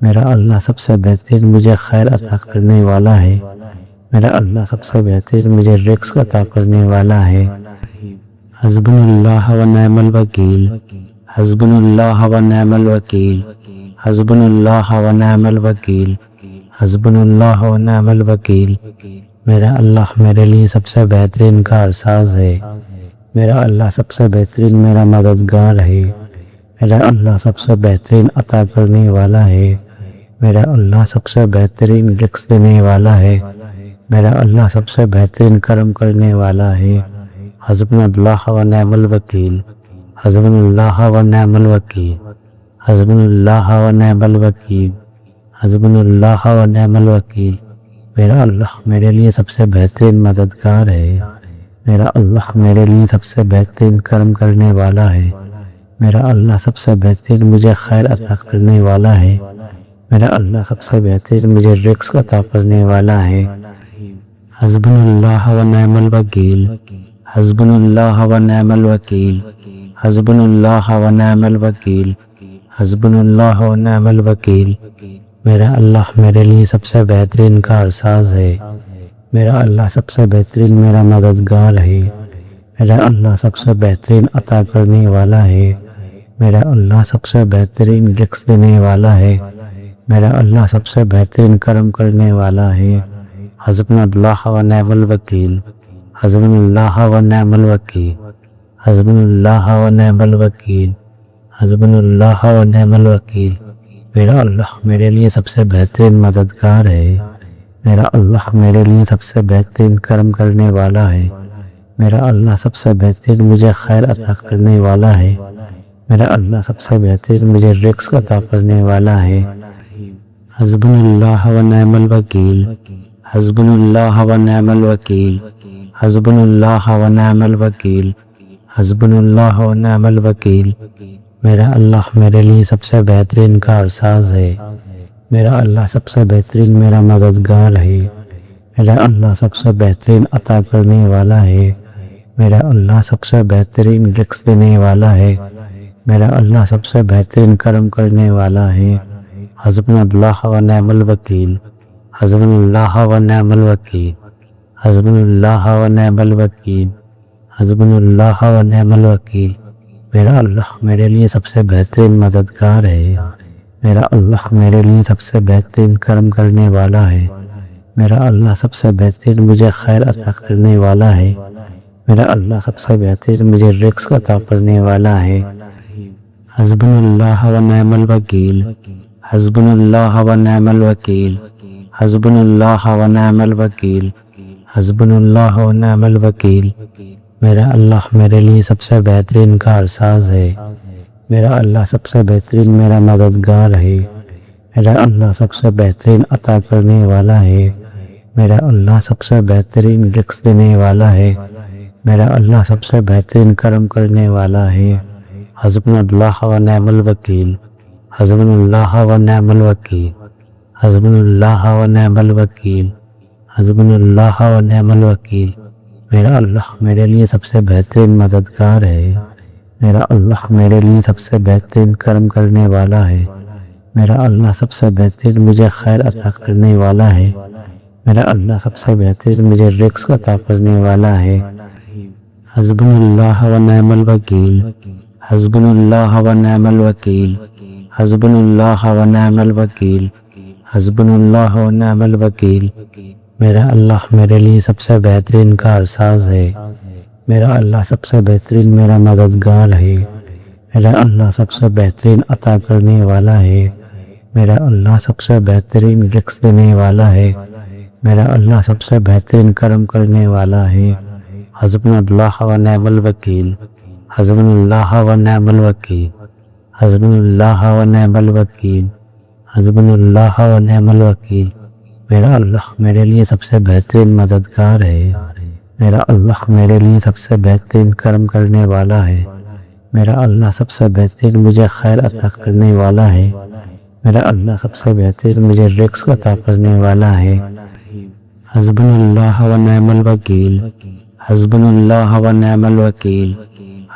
میرا اللہ سب سے بہترین مجھے خیر عطا کرنے والا ہے، میرا اللہ سب سے بہترین مجھے رزق عطا کرنے والا ہے۔ حسبنا اللہ و نعم الوکیل، حسبنا اللہ و نعم الوکیل، حسبنا اللہ و نعم الوکیل، حسبنا اللہ و نعم الوکیل۔ میرا اللہ میرے لیے سب سے بہترین کارساز ہے، میرا اللہ سب سے بہترین میرا مددگار ہے، میرا اللہ سب سے بہترین عطا کرنے والا ہے، میرا اللہ سب سے بہترین رزق دینے والا ہے، میرا اللہ سب سے بہترین کرم کرنے والا ہے۔ حسبنا اللہ و نعم الوکیل، حسبنا اللہ و نعم الوکیل، حسبنا اللہ و نعم الوکیل، حسبنا اللہ و نعم الوکیل۔ میرا اللہ میرے لیے سب سے بہترین مددگار ہے، میرا اللہ میرے لیے سب سے بہترین کرم کرنے والا ہے، میرا اللہ سب سے بہترین مجھے خیر عطا کرنے والا ہے، میرا اللہ سب سے بہترین مجھے رزق عطا کرنے والا ہے۔ حسبنا اللہ و نعم الوکیل، حسبنا اللہ و نعم الوکیل، حسبنا اللہ و نعم الوکیل، حسبنا اللہ و نعم الوکیل۔ میرا اللہ میرے لیے سب سے بہترین کارساز ہے، میرا اللہ سب سے بہترین میرا مددگار ہے، میرا اللہ سب سے بہترین عطا کرنے والا ہے، میرا اللہ سب سے بہترین رزق دینے والا ہے، میرا اللہ سب سے بہترین کرم کرنے والا ہے۔ حسبنا اللہ و نعم الوکیل، حسبنا اللہ و نعم الوکیل، حسبنا اللہ و نعم الوکیل، حسبنا اللہ و نعم الوکیل۔ میرا اللہ میرے لیے سب سے بہترین مددگار ہے، میرا اللہ میرے لیے سب سے بہترین کرم کرنے والا ہے، میرا اللہ سب سے بہترین مجھے خیر عطا کرنے والا ہے، میرا اللہ سب سے بہترین مجھے رزق عطا کرنے والا ہے۔ حسبنا اللہ و نعم الوکیل، حسبنا اللہ و نعم الوکیل، حسبنا اللہ و نعم الوکیل، حسبنا اللہ و نعم الوکیل۔ میرا اللہ میرے لیے سب سے بہترین کارساز ہے، میرا اللہ سب سے بہترین میرا مددگار ہے، میرا اللہ سب سے بہترین عطا کرنے والا ہے، میرا اللہ سب سے بہترین رزق دینے والا ہے، میرا اللہ سب سے بہترین کرم کرنے والا ہے۔ حسبنا اللہ و نعم الوکیل، حسبنا اللہ و نعم الوکیل، حسبنا اللہ و نعم الوکیل، حسبنا اللہ و نعم الوکیل۔ میرا اللہ میرے لیے سب سے بہترین مددگار ہے، میرا اللہ میرے لیے سب سے بہترین کرم کرنے والا ہے، میرا اللہ سب سے بہترین مجھے خیر عطا کرنے والا ہے، میرا اللہ سب سے بہترین مجھے رزق عطا کرنے والا ہے۔ حسبنا اللہ و نعم الوکیل، حسبنا اللہ و نعم الوکیل، حسبنا اللہ و نعم الوکیل، حسبنا اللہ و نعم الوکیل۔ میرا اللہ میرے لیے سب سے بہترین کارساز ہے، میرا اللہ سب سے بہترین میرا مددگار ہے، میرا اللہ سب سے بہترین عطا کرنے والا ہے، میرا اللہ سب سے بہترین رزق دینے والا ہے، میرا اللہ سب سے بہترین کرم کرنے والا ہے۔ حسبنا اللہ و نعم الوکیل، حسبنا اللہ و نعم الوکیل، حسبنا اللہ و نعم الوکیل، حسبنا اللہ و نعم الوکیل۔ میرا اللہ میرے لیے سب سے بہترین مددگار ہے، میرا اللہ میرے لیے سب سے بہترین کرم کرنے والا ہے، میرا اللہ سب سے بہترین مجھے خیر عطا کرنے والا ہے، میرا اللہ سب سے بہترین مجھے رزق عطا کرنے والا ہے۔ حسبنا اللہ و نعم الوکیل، حسبنا اللہ و نعم الوکیل، حسبنا اللہ و نعم الوکیل، حسبنا اللہ و نعم الوکیل۔ میرا اللہ میرے لیے سب سے بہترین کارساز ہے، میرا اللہ سب سے بہترین میرا مددگار ہے، میرا اللہ سب سے بہترین عطا کرنے والا ہے، میرا اللہ سب سے بہترین رزق دینے والا ہے، میرا اللہ سب سے بہترین کرم کرنے والا ہے۔ حسبنا اللہ و نعم الوکیل، حسبنا اللہ و نعم الوکیل، حسبنا اللہ و نعم الوکیل، حسبنا اللہ و نعم الوکیل۔ میرا اللہ میرے لیے سب سے بہترین مددگار ہے، میرا اللہ میرے لیے سب سے بہترین کرم کرنے والا ہے، میرا اللہ سب سے بہترین مجھے خیر عطا کرنے والا ہے، میرا اللہ سب سے بہترین مجھے رزق عطا کرنے والا ہے۔ حسبنا اللہ و نعم الوکیل، حسبنا اللہ و نعم الوکیل،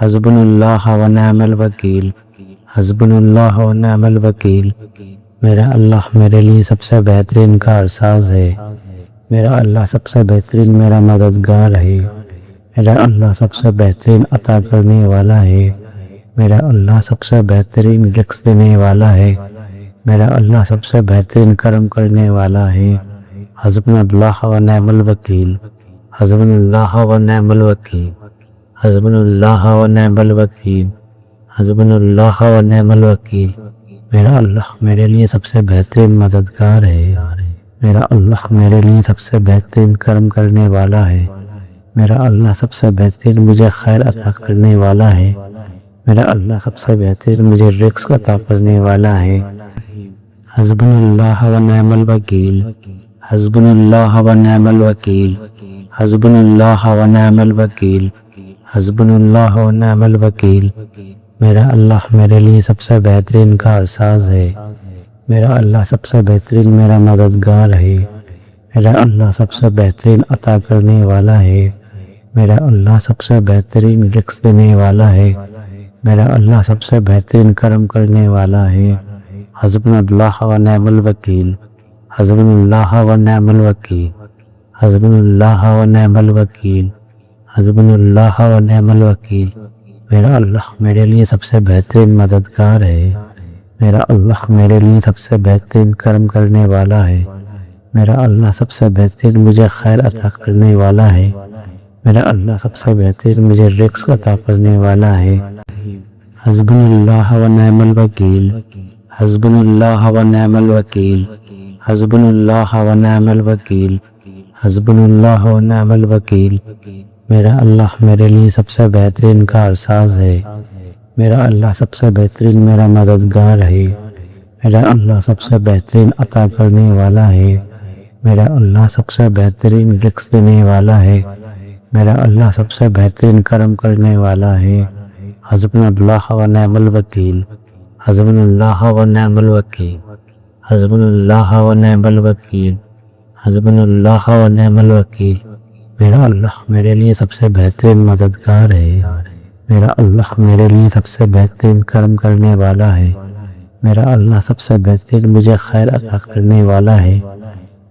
حسبنا اللہ و نعم الوکیل، حسبنا اللہ و نعم الوکیل۔ میرا اللہ میرے لیے سب سے بہترین کارساز ہے، میرا اللہ سب سے بہترین میرا مددگار ہے، میرا اللہ سب سے بہترین عطا کرنے والا ہے، میرا اللہ سب سے بہترین رزق دینے والا ہے، میرا اللہ سب سے بہترین کرم کرنے والا ہے۔ حسبنا اللہ و نعم الوکیل، حسبنا اللہ و نعم الوکیل، حسبنا اللہ و نعم الوکیل، حسبنا اللہ و نعم الوکیل۔ میرا اللہ میرے لیے سب سے بہترین مددگار ہے، میرا اللہ میرے لیے سب سے بہترین کرم کرنے والا ہے، میرا اللہ سب سے بہترین مجھے خیر عطا کرنے والا ہے، میرا اللہ سب سے بہترین مجھے رزق عطا کرنے والا ہے۔ حسبنا اللہ و نعم الوکیل، حسبنا اللہ و نعم الوکیل، حسبنا اللہ و نعم الوکیل، حسبنا اللہ و نعم الوکیل۔ میرا اللہ میرے لیے سب سے بہترین کارساز ہے، میرا اللہ سب سے بہترین میرا مددگار ہے، میرا اللہ سب سے بہترین عطا کرنے والا ہے، میرا اللہ سب سے بہترین رزق دینے والا ہے، میرا اللہ سب سے بہترین کرم کرنے والا ہے۔ حسبنا اللہ و نعم الوکیل، حسبنا اللہ و نعم الوکیل، حسبنا اللہ و نعم الوکیل، حسبنا اللہ و نعم الوکیل۔ میرا اللہ میرے لیے سب سے بہترین مددگار ہے، میرا اللہ میرے لیے سب سے بہترین کرم کرنے والا ہے، میرا اللہ سب سے بہترین مجھے خیر عطا کرنے والا ہے، میرا اللہ سب سے بہترین مجھے رزق عطا کرنے والا ہے۔ حسبنا اللہ و نعم الوکیل، حسبنا اللہ و نعم الوکیل، حسبنا اللہ و نعم الوکیل، حسبنا اللہ و نعم الوکیل۔ میرا اللہ میرے لیے سب سے بہترین کارساز ہے، میرا اللہ سب سے بہترین میرا مددگار ہے، میرا اللہ سب سے بہترین عطا کرنے والا ہے، میرا اللہ سب سے بہترین رزق دینے والا ہے، میرا اللہ سب سے بہترین کرم کرنے والا ہے۔ حسبنا اللہ و نعم الوکیل، حسبنا اللہ و نعم الوکیل، حسبنا اللہ و نعم الوکیل، حسبنا اللہ و نعم الوکیل۔ میرا اللہ میرے لیے سب سے بہترین مددگار ہے، میرا اللہ میرے لیے سب سے بہترین کرم کرنے والا ہے، میرا اللہ سب سے بہترین مجھے خیر عطا کرنے والا ہے،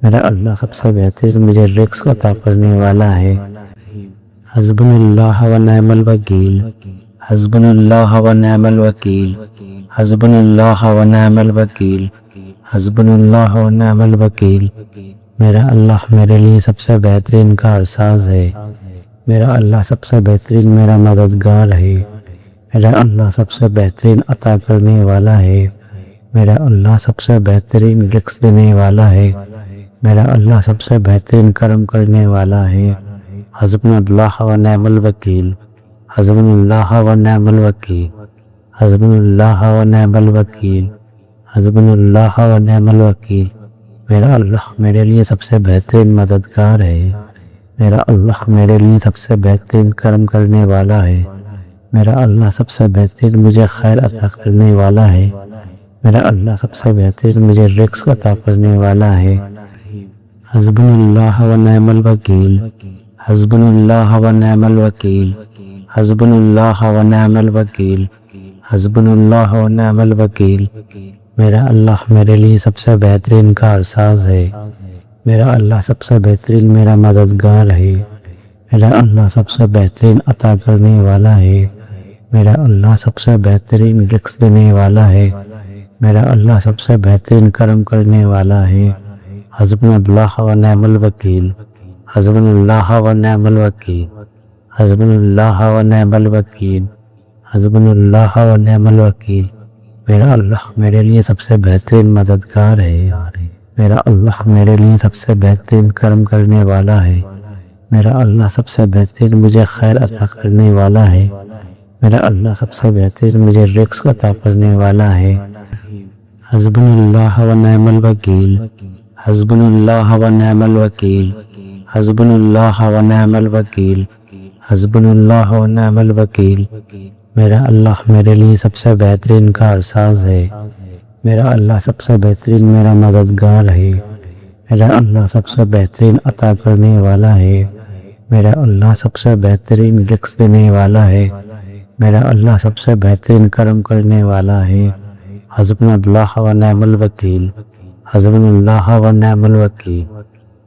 میرا اللہ سب سے بہترین مجھے رزق عطا کرنے والا ہے۔ حسبنا اللہ و نعم الوکیل، حسبنا اللہ و نعم الوکیل، حسبنا اللہ و نعم الوکیل، حسبنا اللہ و نعم الوکیل۔ میرا اللہ میرے لیے سب سے بہترین کارساز ہے، میرا اللہ سب سے بہترین میرا مددگار ہے، میرا اللہ سب سے بہترین عطا کرنے والا ہے، میرا اللہ سب سے بہترین رزق دینے والا ہے، میرا اللہ سب سے بہترین کرم کرنے والا ہے۔ حسبنا اللہ و نعم الوکیل، حسبنا اللہ و نعم الوکیل، حسبنا اللہ و نعم الوکیل، حسبنا اللہ و نعم الوکیل۔ میرا اللہ میرے لیے سب سے بہترین مددگار ہے، میرا اللہ میرے لیے سب سے بہترین کرم کرنے والا ہے، میرا اللہ سب سے بہترین مجھے خیر عطا کرنے والا ہے، میرا اللہ سب سے بہترین مجھے رزق عطا کرنے والا ہے۔ حسبنا اللہ و نعم الوکیل، حسبنا اللہ و نعم الوکیل، حسبنا اللہ و نعم الوکیل، حسبنا اللہ و نعم الوکیل۔ میرا اللہ میرے لیے سب سے بہترین کارساز ہے، میرا اللہ سب سے بہترین میرا مددگار ہے، میرا اللہ سب سے بہترین عطا کرنے والا ہے، میرا اللہ سب سے بہترین رزق دینے والا ہے، میرا اللہ سب سے بہترین کرم کرنے والا ہے۔ حسبنا اللہ و نعم الوکیل، حسبنا اللہ و نعم الوکیل، حسبنا اللہ و نعم الوکیل، حسبنا اللہ و نعم الوکیل۔ میرا اللہ میرے لیے سب سے بہترین مددگار ہے، میرا اللہ میرے لیے سب سے بہترین کرم کرنے والا ہے، میرا اللہ سب سے بہترین مجھے خیر عطا کرنے والا ہے، میرا اللہ سب سے بہترین مجھے رزق عطا کرنے والا ہے۔ حسبنا اللہ و نعم الوکیل، حسبنا اللہ و نعم الوکیل، حسبنا اللہ و نعم الوکیل، حسبنا اللہ و نعم الوکیل۔ میرا اللہ میرے لیے سب سے بہترین کارساز ہے، میرا اللہ سب سے بہترین میرا مددگار ہے، میرا اللہ سب سے بہترین عطا کرنے والا ہے، میرا اللہ سب سے بہترین رزق دینے والا ہے، میرا اللہ سب سے بہترین کرم کرنے والا ہے۔ حسبنا اللہ و نعم الوکیل، حسبنا اللہ و نعم الوکیل،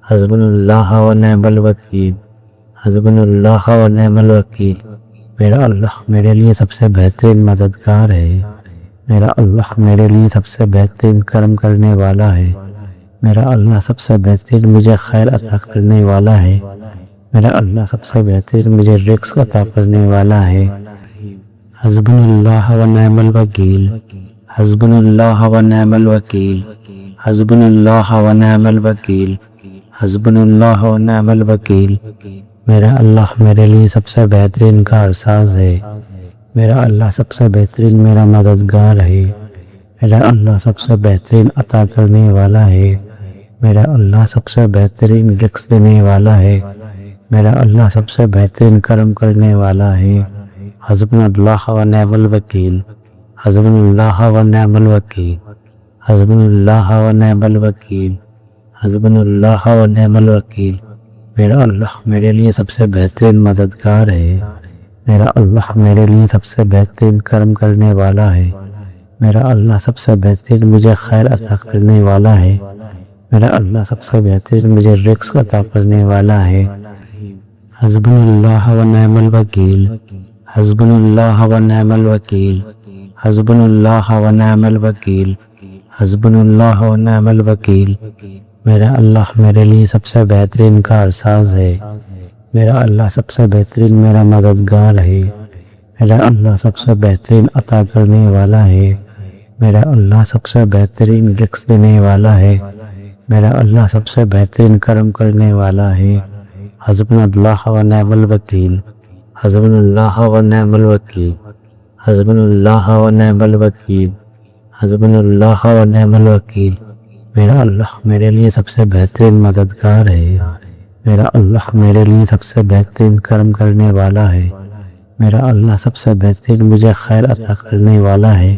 حسبنا اللہ و نعم الوکیل، حسبنا اللہ و نعم الوکیل۔ میرا اللہ میرے لیے سب سے بہترین مددگار ہے، میرا اللہ میرے لیے سب سے بہترین کرم کرنے والا ہے، میرا اللہ سب سے بہترین مجھے خیر عطا کرنے والا ہے، میرا اللہ سب سے بہترین مجھے رزق عطا کرنے والا ہے۔ حسبنا اللہ و نعم الوکیل، حسبنا اللہ و نعم الوکیل، حسبنا اللہ و نعم الوکیل، حسبنا اللہ و نعم الوکیل۔ میرا اللہ میرے لیے سب سے بہترین کارساز ہے، میرا اللہ سب سے بہترین میرا مددگار ہے، میرا اللہ سب سے بہترین عطا کرنے والا ہے، میرا اللہ سب سے بہترین رزق دینے والا ہے، میرا اللہ سب سے بہترین کرم کرنے والا ہے۔ حسبنا اللہ و نعم الوکیل، حسبنا اللہ و نعم الوکیل، حسبنا اللہ و نعم الوکیل، حسبنا اللہ و نعم الوکیل۔ میرا اللہ میرے لیے سب سے بہترین مددگار ہے، میرا اللہ میرے لیے سب سے بہترین کرم کرنے والا ہے، میرا اللہ سب سے بہترین مجھے خیر عطا کرنے والا ہے، میرا اللہ سب سے بہترین مجھے رزق عطا کرنے والا ہے۔ حسبنا اللہ و نعم الوکیل، حسبنا اللہ و نعم الوکیل، حسبنا اللہ و نعم الوکیل، حسبنا اللہ و نعم الوکیل۔ میرا اللہ میرے لیے سب سے بہترین کارساز ہے، میرا اللہ سب سے بہترین میرا مددگار ہے، میرا اللہ سب سے بہترین عطا کرنے والا ہے، میرا اللہ سب سے بہترین رزق دینے والا ہے، میرا اللہ سب سے بہترین کرم کرنے والا ہے۔ حسبنا اللہ و نعم الوکیل، حسبنا اللہ و نعم الوکیل، حسبنا اللہ و نعم الوکیل، حسبنا اللہ و نعم الوکیل۔ میرا اللہ میرے لیے سب سے بہترین مددگار ہے، میرا اللہ میرے لیے سب سے بہترین کرم کرنے والا ہے، میرا اللہ سب سے بہترین مجھے خیر عطا کرنے والا ہے،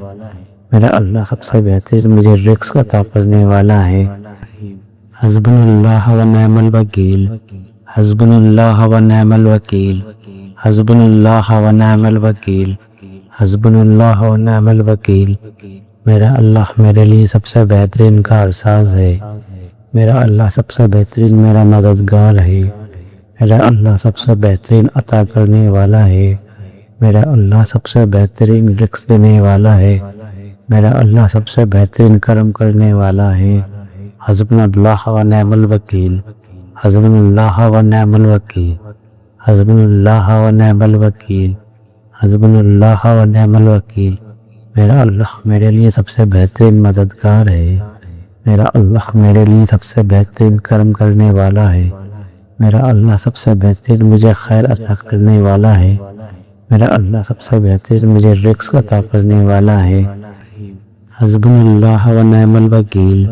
میرا اللہ سب سے بہترین مجھے رزق عطا کرنے والا ہے۔ حسبنا اللہ و نعم الوکیل، حسبنا اللہ و نعم الوکیل، حسبنا اللہ و نعم الوکیل، حسبنا اللہ و نعم الوکیل۔ میرا اللہ میرے لیے سب سے بہترین کارساز ہے، میرا اللہ سب سے بہترین میرا مددگار ہے، میرا اللہ سب سے بہترین عطا کرنے والا ہے، میرا اللہ سب سے بہترین رزق دینے والا ہے، میرا اللہ سب سے بہترین کرم کرنے والا ہے۔ حسبنا اللہ و نعم الوکیل، حسبنا اللہ و نعم الوکیل، حسبنا اللہ و نعم الوکیل، حسبنا اللہ و نعم الوکیل۔ میرا اللہ میرے لیے سب سے بہترین مددگار ہے، میرا اللہ میرے لیے سب سے بہترین کرم کرنے والا ہے، میرا اللہ سب سے بہترین مجھے خیر عطا کرنے والا ہے، میرا اللہ سب سے بہترین مجھے رزق عطا کرنے والا ہے۔ حسبنا اللہ و نعم الوکیل،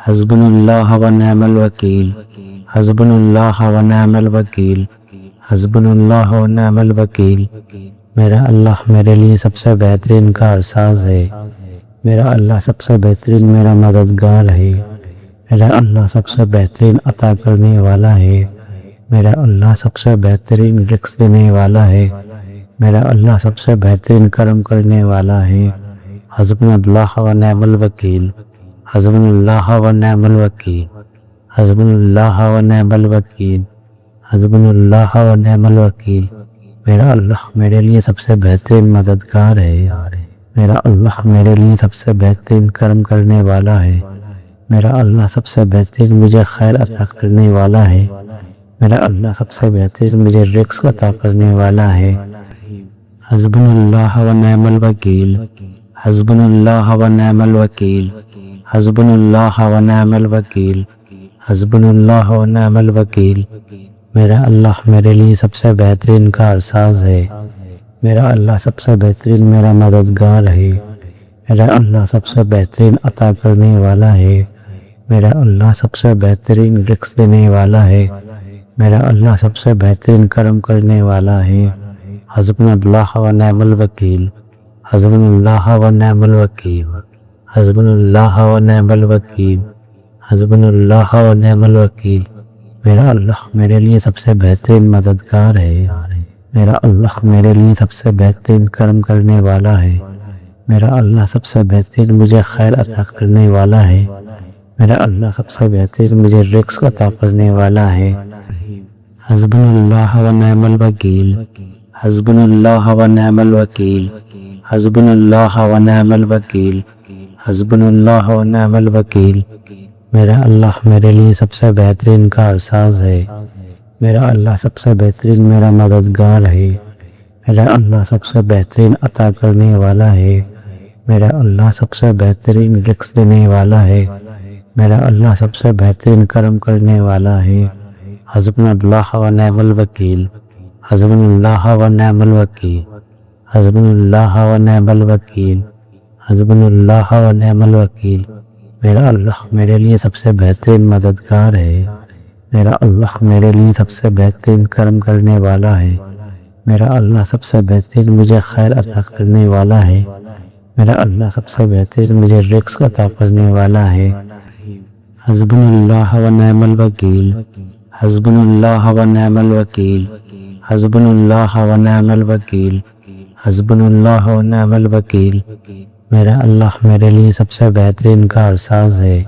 حسبنا اللہ و نعم الوکیل، حسبنا اللہ و نعم الوکیل، حسبنا اللہ و نعم الوکیل۔ میرا اللہ میرے لیے سب سے بہترین کارساز ہے، میرا اللہ سب سے بہترین میرا مددگار ہے، میرا اللہ سب سے بہترین عطا کرنے والا ہے، میرا اللہ سب سے بہترین رزق دینے والا ہے، میرا اللہ سب سے بہترین کرم کرنے والا ہے۔ حسبنا اللہ و نعم الوکیل، حسبنا اللہ و نعم الوکیل، حسبنا اللہ و نعم الوکیل، حسبنا اللہ و نعم الوکیل۔ میرا اللہ میرے لیے سب سے بہترین مددگار ہے، میرا اللہ میرے لیے سب سے بہترین کرم کرنے والا ہے، میرا اللہ سب سے بہترین مجھے خیر عطا کرنے والا ہے، میرا اللہ سب سے بہترین مجھے رزق عطا کرنے والا ہے۔ حسبنا اللہ و نعم الوکیل، حسبنا اللہ و نعم الوکیل، حسبنا اللہ و نعم الوکیل، حسبنا اللہ و نعم الوکیل۔ میرا اللہ میرے لیے سب سے بہترین کارساز ہے، میرا اللہ سب سے بہترین میرا مددگار ہے، میرا اللہ سب سے بہترین عطا کرنے والا ہے، میرا اللہ سب سے بہترین رزق دینے والا ہے، میرا اللہ سب سے بہترین کرم کرنے والا ہے۔ حسبنا اللہ و نعم الوکیل، حسبنا اللہ و نعم الوکیل، حسبنا اللہ و نعم الوکیل، حسبنا اللہ و نعم الوکیل۔ میرا اللہ میرے لیے سب سے بہترین مددگار ہے، میرا اللہ میرے لیے سب سے بہترین کرم کرنے والا ہے، میرا اللہ سب سے بہترین مجھے خیر عطا کرنے والا ہے، میرا اللہ سب سے بہترین مجھے رزق عطا کرنے والا ہے۔ حسبنا اللہ و نعم الوکیل، حسبنا اللہ و نعم الوکیل، حسبنا اللہ و نعم الوکیل، حسبنا اللہ و نعم الوکیل۔ میرا اللہ میرے لیے سب سے بہترین کارساز ہے، میرا اللہ سب سے بہترین میرا مددگار ہے، میرا اللہ سب سے بہترین عطا کرنے والا ہے، میرا اللہ سب سے بہترین رزق دینے والا ہے، میرا اللہ سب سے بہترین کرم کرنے والا ہے۔ حسبنا اللہ و نعم الوکیل، حسبنا اللہ و نعم الوکیل، حسبنا اللہ و نعم الوکیل، حسبنا اللہ و نعم الوکیل۔ میرا اللہ میرے لیے سب سے بہترین مددگار ہے، میرا اللہ میرے لیے سب سے بہترین کرم کرنے والا ہے، میرا اللہ سب سے بہترین مجھے خیر عطا کرنے والا ہے، میرا اللہ سب سے بہترین مجھے رزق عطا کرنے والا ہے۔ حسبنا اللہ و نعم الوکیل، حسبنا اللہ و نعم الوکیل، حسبنا اللہ و نعم الوکیل، حسبنا اللہ و نعم الوکیل۔ میرا اللہ میرے لیے سب سے بہترین کارساز ہے،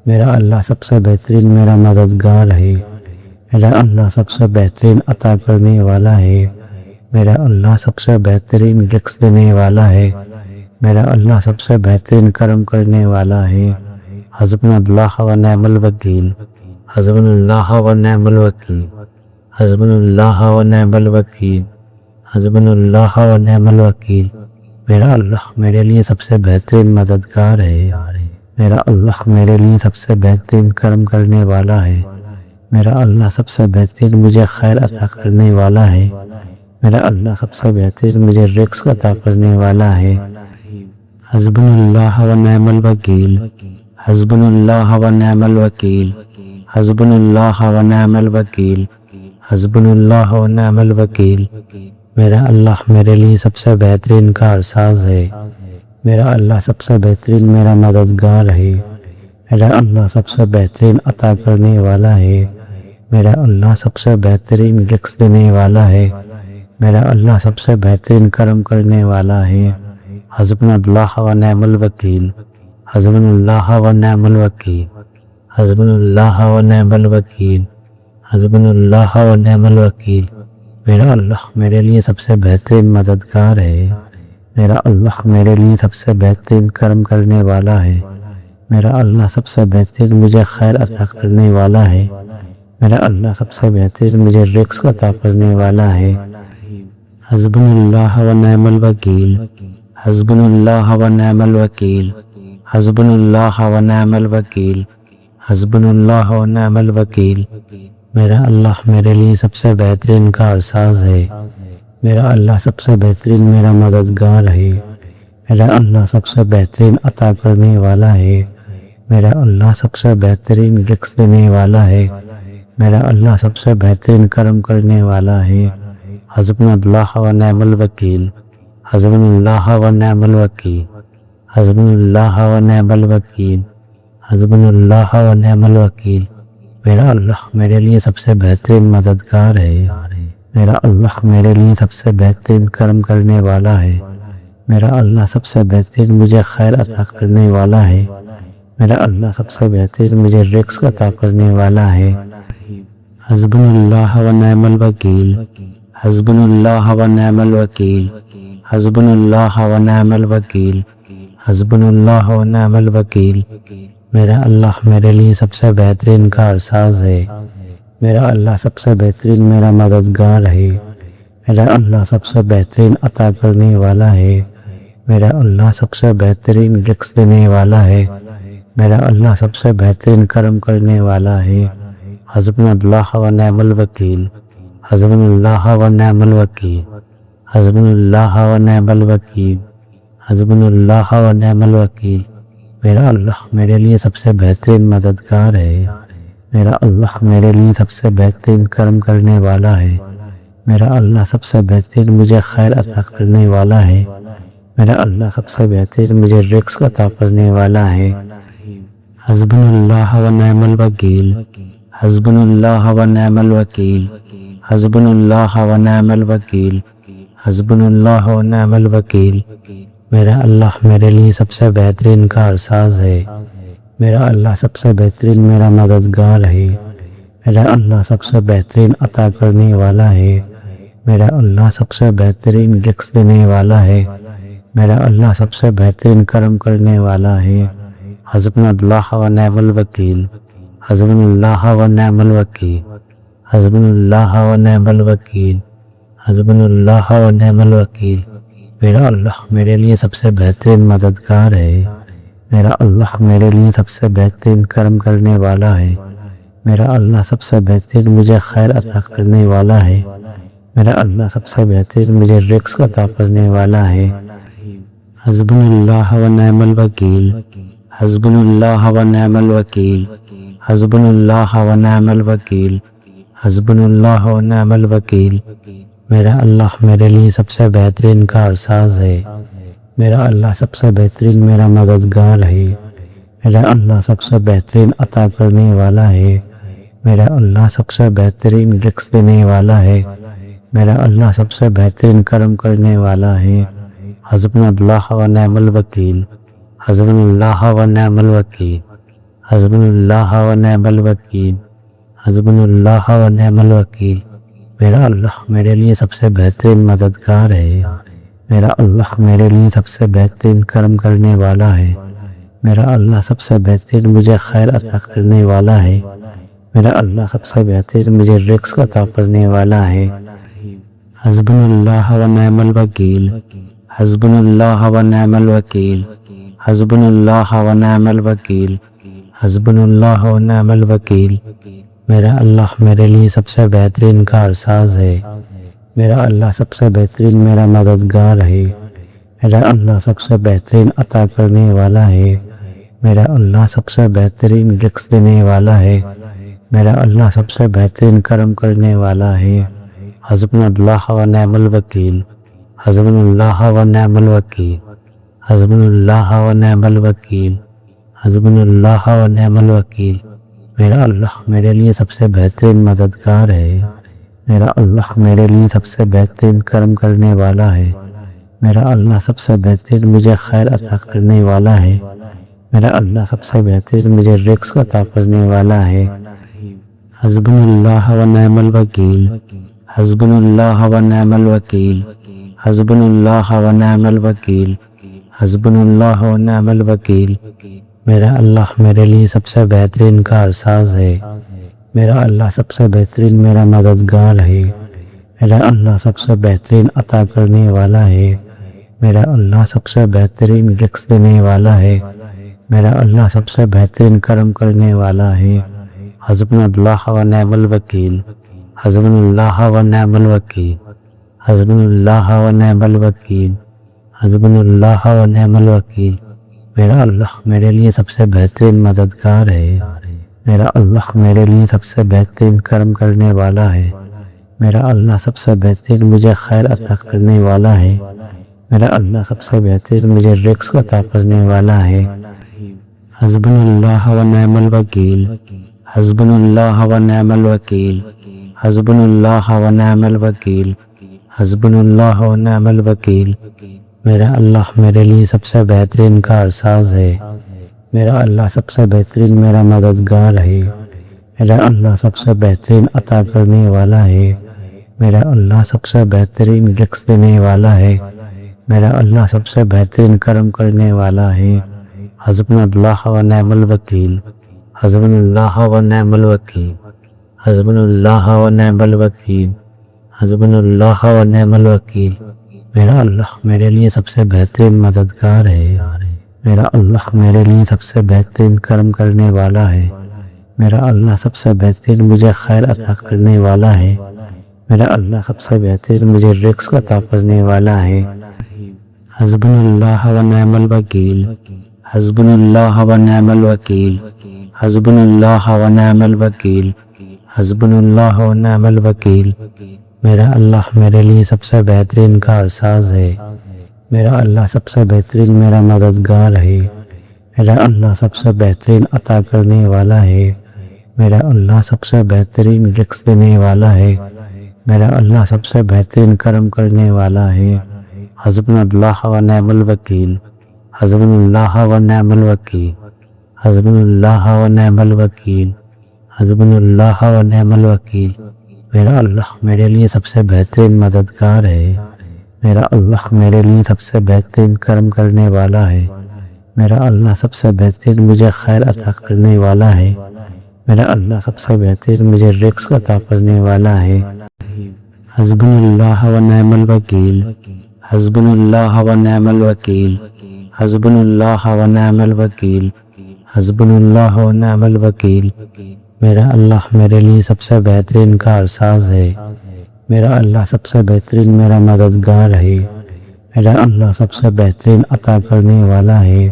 میرا اللہ سب سے بہترین میرا مددگار ہے، میرا اللہ سب سے بہترین عطا کرنے والا ہے، میرا اللہ سب سے بہترین رزق دینے والا ہے، میرا اللہ سب سے بہترین کرم کرنے والا ہے۔ حسبنا اللہ و نعم الوکیل، حسبنا اللہ و نعم الوکیل، حسبنا اللہ و نعم الوکیل، حسبنا اللہ و نعم الوکیل۔ میرا اللہ میرے لیے سب سے بہترین مددگار ہے، میرا اللہ میرے لیے سب سے بہترین کرم کرنے والا ہے، میرا اللہ سب سے بہترین مجھے خیر عطا کرنے والا ہے، میرا اللہ سب سے بہترین مجھے رزق عطا کرنے والا ہے۔ حسبنا اللہ و نعم الوکیل، حسبنا اللہ و نعم الوکیل، حسبنا اللہ و نعم الوکیل، حسبنا اللہ و نعم الوکیل۔ میرا اللہ میرے لیے سب سے بہترین کارساز ہے، میرا اللہ سب سے بہترین میرا مددگار ہے، میرا اللہ سب سے بہترین عطا کرنے والا ہے، میرا اللہ سب سے بہترین رزق دینے والا ہے، میرا اللہ سب سے بہترین کرم کرنے والا ہے۔ حسبنا اللہ و نعم الوکیل، حسبنا اللہ و نعم الوکیل، حسبنا اللہ و نعم الوکیل، حسبنا اللہ و نعم الوکیل۔ میرا اللہ میرے لیے سب سے بہترین مددگار ہے، میرا اللہ میرے لیے سب سے بہترین کرم کرنے والا ہے، میرا اللہ سب سے بہترین مجھے خیر عطا کرنے والا ہے، میرا اللہ سب سے بہترین مجھے رزق عطا کرنے والا ہے۔ حسبنا اللہ و نعم الوکیل، حسبنا اللہ و نعم الوکیل، حسبنا اللہ و نعم الوکیل، حسبنا اللہ و نعم الوکیل۔ میرا اللہ میرے لیے سب سے بہترین کارساز ہے، میرا اللہ سب سے بہترین میرا مددگار ہے، میرا اللہ سب سے بہترین عطا کرنے والا ہے، میرا اللہ سب سے بہترین رزق دینے والا ہے، میرا اللہ سب سے بہترین کرم کرنے والا ہے۔ حسبنا اللہ و نعم الوکیل، حسبنا اللہ و نعم الوکیل، حسبنا اللہ و نعم الوکیل، حسبنا اللہ و نعم الوکیل۔ میرا اللہ میرے لیے سب سے بہترین مددگار ہے، میرا اللہ میرے لیے سب سے بہترین کرم کرنے والا ہے، میرا اللہ سب سے بہترین مجھے خیر عطا کرنے والا ہے، میرا اللہ سب سے بہترین مجھے رزق عطا کرنے والا ہے۔ حسبنا اللہ و نعم الوکیل، حسبنا اللہ و نعم الوکیل، حسبنا اللہ و نعم الوکیل، حسبنا اللہ و نعم الوکیل۔ میرا اللہ میرے لیے سب سے بہترین کارساز ہے، میرا اللہ سب سے بہترین میرا مددگار ہے، میرا اللہ سب سے بہترین عطا کرنے والا ہے، میرا اللہ سب سے بہترین رزق دینے والا ہے، میرا اللہ سب سے بہترین کرم کرنے والا ہے۔ حسبنا اللہ و نعم الوکیل، حسبنا اللہ و نعم الوکیل، حسبنا اللہ و نعم الوکیل، حسبنا اللہ و نعم الوکیل۔ میرا اللہ میرے لیے سب سے بہترین مددگار ہے، میرا اللہ میرے لیے سب سے بہترین کرم کرنے والا ہے، میرا اللہ سب سے بہترین مجھے خیر عطا کرنے والا ہے، میرا اللہ سب سے بہترین مجھے رزق عطا کرنے والا ہے۔ حسبنا اللہ و نعم الوکیل، حسبنا اللہ و نعم الوکیل، حسبنا اللہ و نعم الوکیل، حسبنا اللہ و نعم الوکیل۔ میرا اللہ میرے لیے سب سے بہترین کارساز ہے، میرا اللہ سب سے بہترین میرا مددگار ہے، میرا اللہ سب سے بہترین عطا کرنے والا ہے، میرا اللہ سب سے بہترین رزق دینے والا ہے، میرا اللہ سب سے بہترین کرم کرنے والا ہے۔ حسبنا اللہ و نعم الوکیل، حسبنا اللہ و نعم الوکیل، حسبنا اللہ و نعم الوکیل، حسبنا اللہ و نعم الوکیل۔ میرا اللہ میرے لیے سب سے بہترین مددگار ہے، میرا اللہ میرے لیے سب سے بہترین کرم کرنے والا ہے، میرا اللہ سب سے بہترین مجھے خیر عطا کرنے والا ہے، میرا اللہ سب سے بہترین مجھے رزق عطا کرنے والا ہے۔ حسبنا اللہ و نعم الوکیل، حسبنا اللہ و نعم الوکیل، حسبنا اللہ و نعم الوکیل، حسبنا اللہ و نعم الوکیل۔ میرا اللہ میرے لیے سب سے بہترین کارساز ہے، میرا اللہ سب سے بہترین میرا مددگار ہے، میرا اللہ سب سے بہترین عطا کرنے والا ہے، میرا اللہ سب سے بہترین رزق دینے والا ہے، میرا اللہ سب سے بہترین کرم کرنے والا ہے۔ حسبنا اللہ و نعم الوکیل، حسبنا اللہ و نعم الوکیل، حسبنا اللہ و نعم الوکیل، حسبنا اللہ و نعم الوکیل۔ میرا اللہ میرے لیے سب سے بہترین مددگار ہے، میرا اللہ میرے لیے سب سے بہترین کرم کرنے والا ہے، میرا اللہ سب سے بہترین مجھے خیر عطا کرنے والا ہے، میرا اللہ سب سے بہترین مجھے رزق عطا کرنے والا ہے۔ حسبنا اللہ و نعم الوکیل، حسبنا اللہ و نعم الوکیل، حسبنا اللہ و نعم الوکیل، حسبنا اللہ و نعم الوکیل۔ میرا اللہ میرے لیے سب سے بہترین کارساز ہے، میرا اللہ سب سے بہترین میرا مددگار ہے، میرا اللہ سب سے بہترین عطا کرنے والا ہے، میرا اللہ سب سے بہترین رزق دینے والا ہے، میرا اللہ سب سے بہترین کرم کرنے والا ہے۔ حسبنا اللہ و نعم الوکیل، حسبنا اللہ و نعم الوکیل، حسبنا اللہ و نعم الوکیل، حسبنا اللہ و نعم الوکیل۔ میرا اللہ میرے لیے سب سے بہترین مددگار ہے، میرا اللہ میرے لیے سب سے بہترین کرم کرنے والا ہے، میرا اللہ سب سے بہترین مجھے خیر عطا کرنے والا ہے، میرا اللہ سب سے بہترین مجھے رزق عطا کرنے والا ہے۔ حسبنا اللہ و نعم الوکیل، حسبنا اللہ و نعم الوکیل، حسبنا اللہ و نعم الوکیل، حسبنا اللہ و نعم الوکیل۔ میرا اللہ میرے لیے سب سے بہترین کارساز ہے، میرا اللہ سب سے بہترین میرا مددگار ہے، میرا اللہ سب سے بہترین عطا کرنے والا ہے، میرا اللہ سب سے بہترین رزق دینے والا ہے، میرا اللہ سب سے بہترین کرم کرنے والا ہے۔ حسبنا اللہ و نعم الوکیل، حسبنا اللہ و نعم الوکیل، حسبنا اللہ و نعم الوکیل، حسبنا اللہ و نعم الوکیل۔ میرا اللہ میرے لیے سب سے بہترین مددگار ہے، میرا اللہ میرے لیے سب سے بہترین کرم کرنے والا ہے، میرا اللہ سب سے بہترین مجھے خیر عطا کرنے والا ہے، میرا اللہ سب سے بہترین مجھے رزق عطا کرنے والا ہے۔ حسبنا اللہ و نعم الوکیل، حسبنا اللہ و نعم الوکیل، حسبنا اللہ و نعم الوکیل، حسبنا اللہ و نعم الوکیل۔ میرا اللہ میرے لیے سب سے بہترین کارساز ہے، میرا اللہ سب سے بہترین میرا مددگار ہے، میرا اللہ سب سے بہترین عطا کرنے والا ہے، میرا اللہ سب سے بہترین رزق دینے والا ہے، میرا اللہ سب سے بہترین کرم کرنے والا ہے۔ حسبنا اللہ و نعم الوکیل، حسبنا اللہ و نعم الوکیل، حسبنا اللہ و نعم الوکیل، حسبنا اللہ و نعم الوکیل۔ میرا اللہ میرے لیے سب سے بہترین مددگار ہے، میرا اللہ میرے لیے سب سے بہترین کرم کرنے والا ہے، میرا اللہ سب سے بہترین مجھے خیر عطا کرنے والا ہے، میرا اللہ سب سے بہترین مجھے رزق عطا کرنے والا ہے۔ حسبنا اللہ و نعم الوکیل، حسبنا اللہ و نعم الوکیل، حسبنا اللہ و نعم الوکیل، حسبنا اللہ و نعم الوکیل۔ میرا اللہ میرے لیے سب سے بہترین کارساز ہے، میرا اللہ سب سے بہترین میرا مددگار ہے، میرا اللہ سب سے بہترین عطا کرنے والا ہے، میرا اللہ سب سے بہترین رزق دینے والا ہے، میرا اللہ سب سے بہترین کرم کرنے والا ہے۔ حسبنا اللہ و نعم الوکیل، حسبنا اللہ و نعم الوکیل، حسبنا اللہ و نعم الوکیل، حسبنا اللہ و نعم الوکیل۔ میرا اللہ میرے لیے سب سے بہترین مددگار ہے، میرا اللہ میرے لیے سب سے بہترین کرم کرنے والا ہے، میرا اللہ سب سے بہترین مجھے خیر عطا کرنے والا ہے، میرا اللہ سب سے بہترین مجھے رزق عطا کرنے والا ہے۔ حسبنا اللہ و نعم الوکیل، حسبنا اللہ و نعم الوکیل، حسبنا اللہ و نعم الوکیل، حسبنا اللہ و نعم الوکیل۔ میرا اللہ میرے لیے سب سے بہترین کارساز ہے، میرا اللہ سب سے بہترین میرا مددگار ہے، میرا اللہ سب سے بہترین عطا کرنے والا ہے،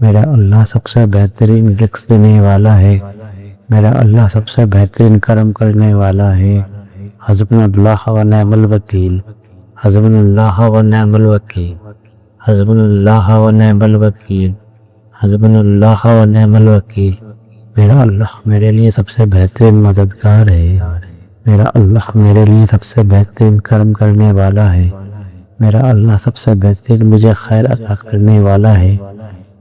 میرا اللہ سب سے بہترین رزق دینے والا ہے، میرا اللہ سب سے بہترین کرم کرنے والا ہے۔ حسبنا اللہ و نعم الوکیل، حسبنا اللہ و نعم الوکیل، حسبنا اللہ و نعم الوکیل، حسبنا اللہ و نعم الوکیل۔ میرا اللہ میرے لیے سب سے بہترین مددگار ہے، میرا اللہ میرے لیے سب سے بہترین کرم کرنے والا ہے، میرا اللہ سب سے بہترین مجھے خیر عطا کرنے والا ہے،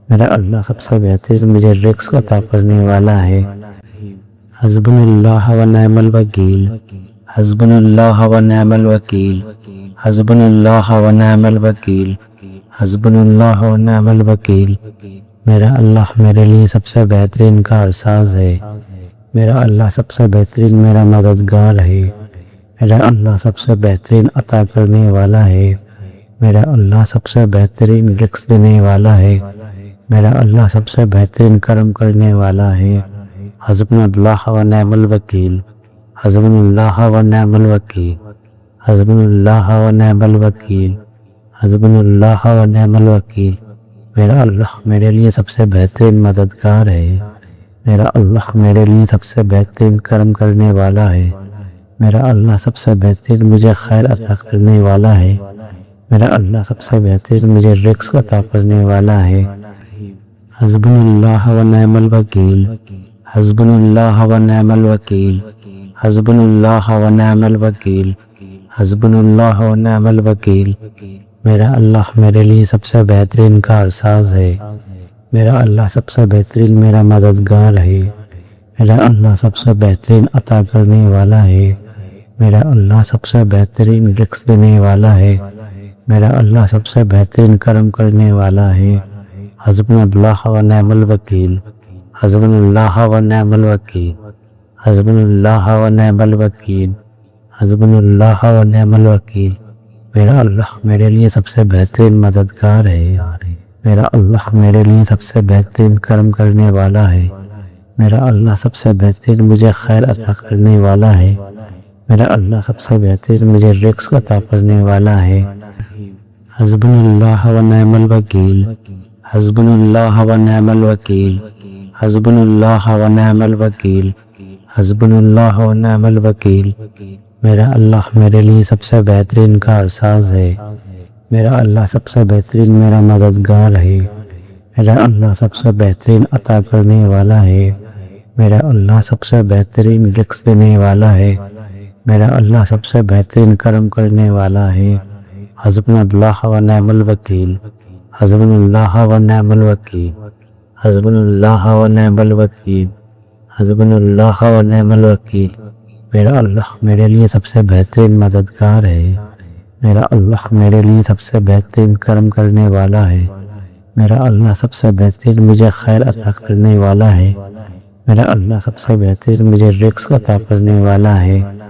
میرا اللہ سب سے بہترین مجھے رزق عطا کرنے والا ہے۔ حسبنا اللہ و نعم الوکیل، حسبنا اللہ و نعم الوکیل، حسبنا اللہ و نعم الوکیل، حسبنا اللہ و نعم الوکیل۔ میرا اللہ میرے لیے سب سے بہترین کارساز ہے، میرا اللہ سب سے بہترین میرا مددگار ہے، میرا اللہ سب سے بہترین عطا کرنے والا ہے، میرا اللہ سب سے بہترین رزق دینے والا ہے، میرا اللہ سب سے بہترین کرم کرنے والا ہے۔ حسبنا اللہ و نعم الوکیل، حسبنا اللہ و نعم الوکیل، حسبنا اللہ و نعم الوکیل، حسبنا اللہ و نعم الوکیل۔ میرا اللہ میرے لیے سب سے بہترین مددگار ہے، میرا اللہ میرے لیے سب سے بہترین کرم کرنے والا ہے، میرا اللہ سب سے بہترین مجھے خیر عطا کرنے والا ہے، میرا اللہ سب سے بہترین مجھے رزق عطا کرنے والا ہے۔ حسبنا اللہ و نعم الوکیل، حسبنا اللہ و نعم الوکیل، حسبنا اللہ و نعم الوکیل، حسبنا اللہ و نعم الوکیل۔ میرا اللہ میرے لیے سب سے بہترین کارساز ہے، میرا اللہ سب سے بہترین میرا مددگار ہے، میرا اللہ سب سے بہترین عطا کرنے والا ہے، میرا اللہ سب سے بہترین رزق دینے والا ہے، میرا اللہ سب سے بہترین کرم کرنے والا ہے۔ حسبنا اللہ و نعم الوکیل، حسبنا اللہ و نعم الوکیل، حسبنا اللہ و نعم الوکیل، حسبنا اللہ و نعم الوکیل۔ میرا اللہ میرے لیے سب سے بہترین مددگار ہے، میرا اللہ میرے لیے سب سے بہترین کرم کرنے والا ہے، میرا اللہ سب سے بہترین مجھے خیر عطا کرنے والا ہے، میرا اللہ سب سے بہترین مجھے رزق عطا کرنے والا ہے۔ حسبنا اللہ و نعم الوکیل، حسبنا اللہ و نعم الوکیل، حسبنا اللہ و نعم الوکیل، حسبنا اللہ و نعم الوکیل۔ میرا اللہ میرے لیے سب سے بہترین کارساز ہے، میرا اللہ سب سے بہترین میرا مددگار ہے، میرا اللہ سب سے بہترین عطا کرنے والا ہے، میرا اللہ سب سے بہترین رزق دینے والا ہے، میرا اللہ سب سے بہترین کرم کرنے والا ہے۔ حسبنا اللہ و نعم الوکیل، حسبنا اللہ و نعم الوکیل، حسبنا اللہ و نعم الوکیل، حسبنا اللہ و نعم الوکیل۔ میرا اللہ میرے لیے سب سے بہترین مددگار ہے، میرا اللہ میرے لیے سب سے بہترین کرم کرنے والا ہے، میرا اللہ سب سے بہترین مجھے خیر عطا کرنے والا ہے، میرا اللہ سب سے بہترین مجھے رزق عطا کرنے والا ہے۔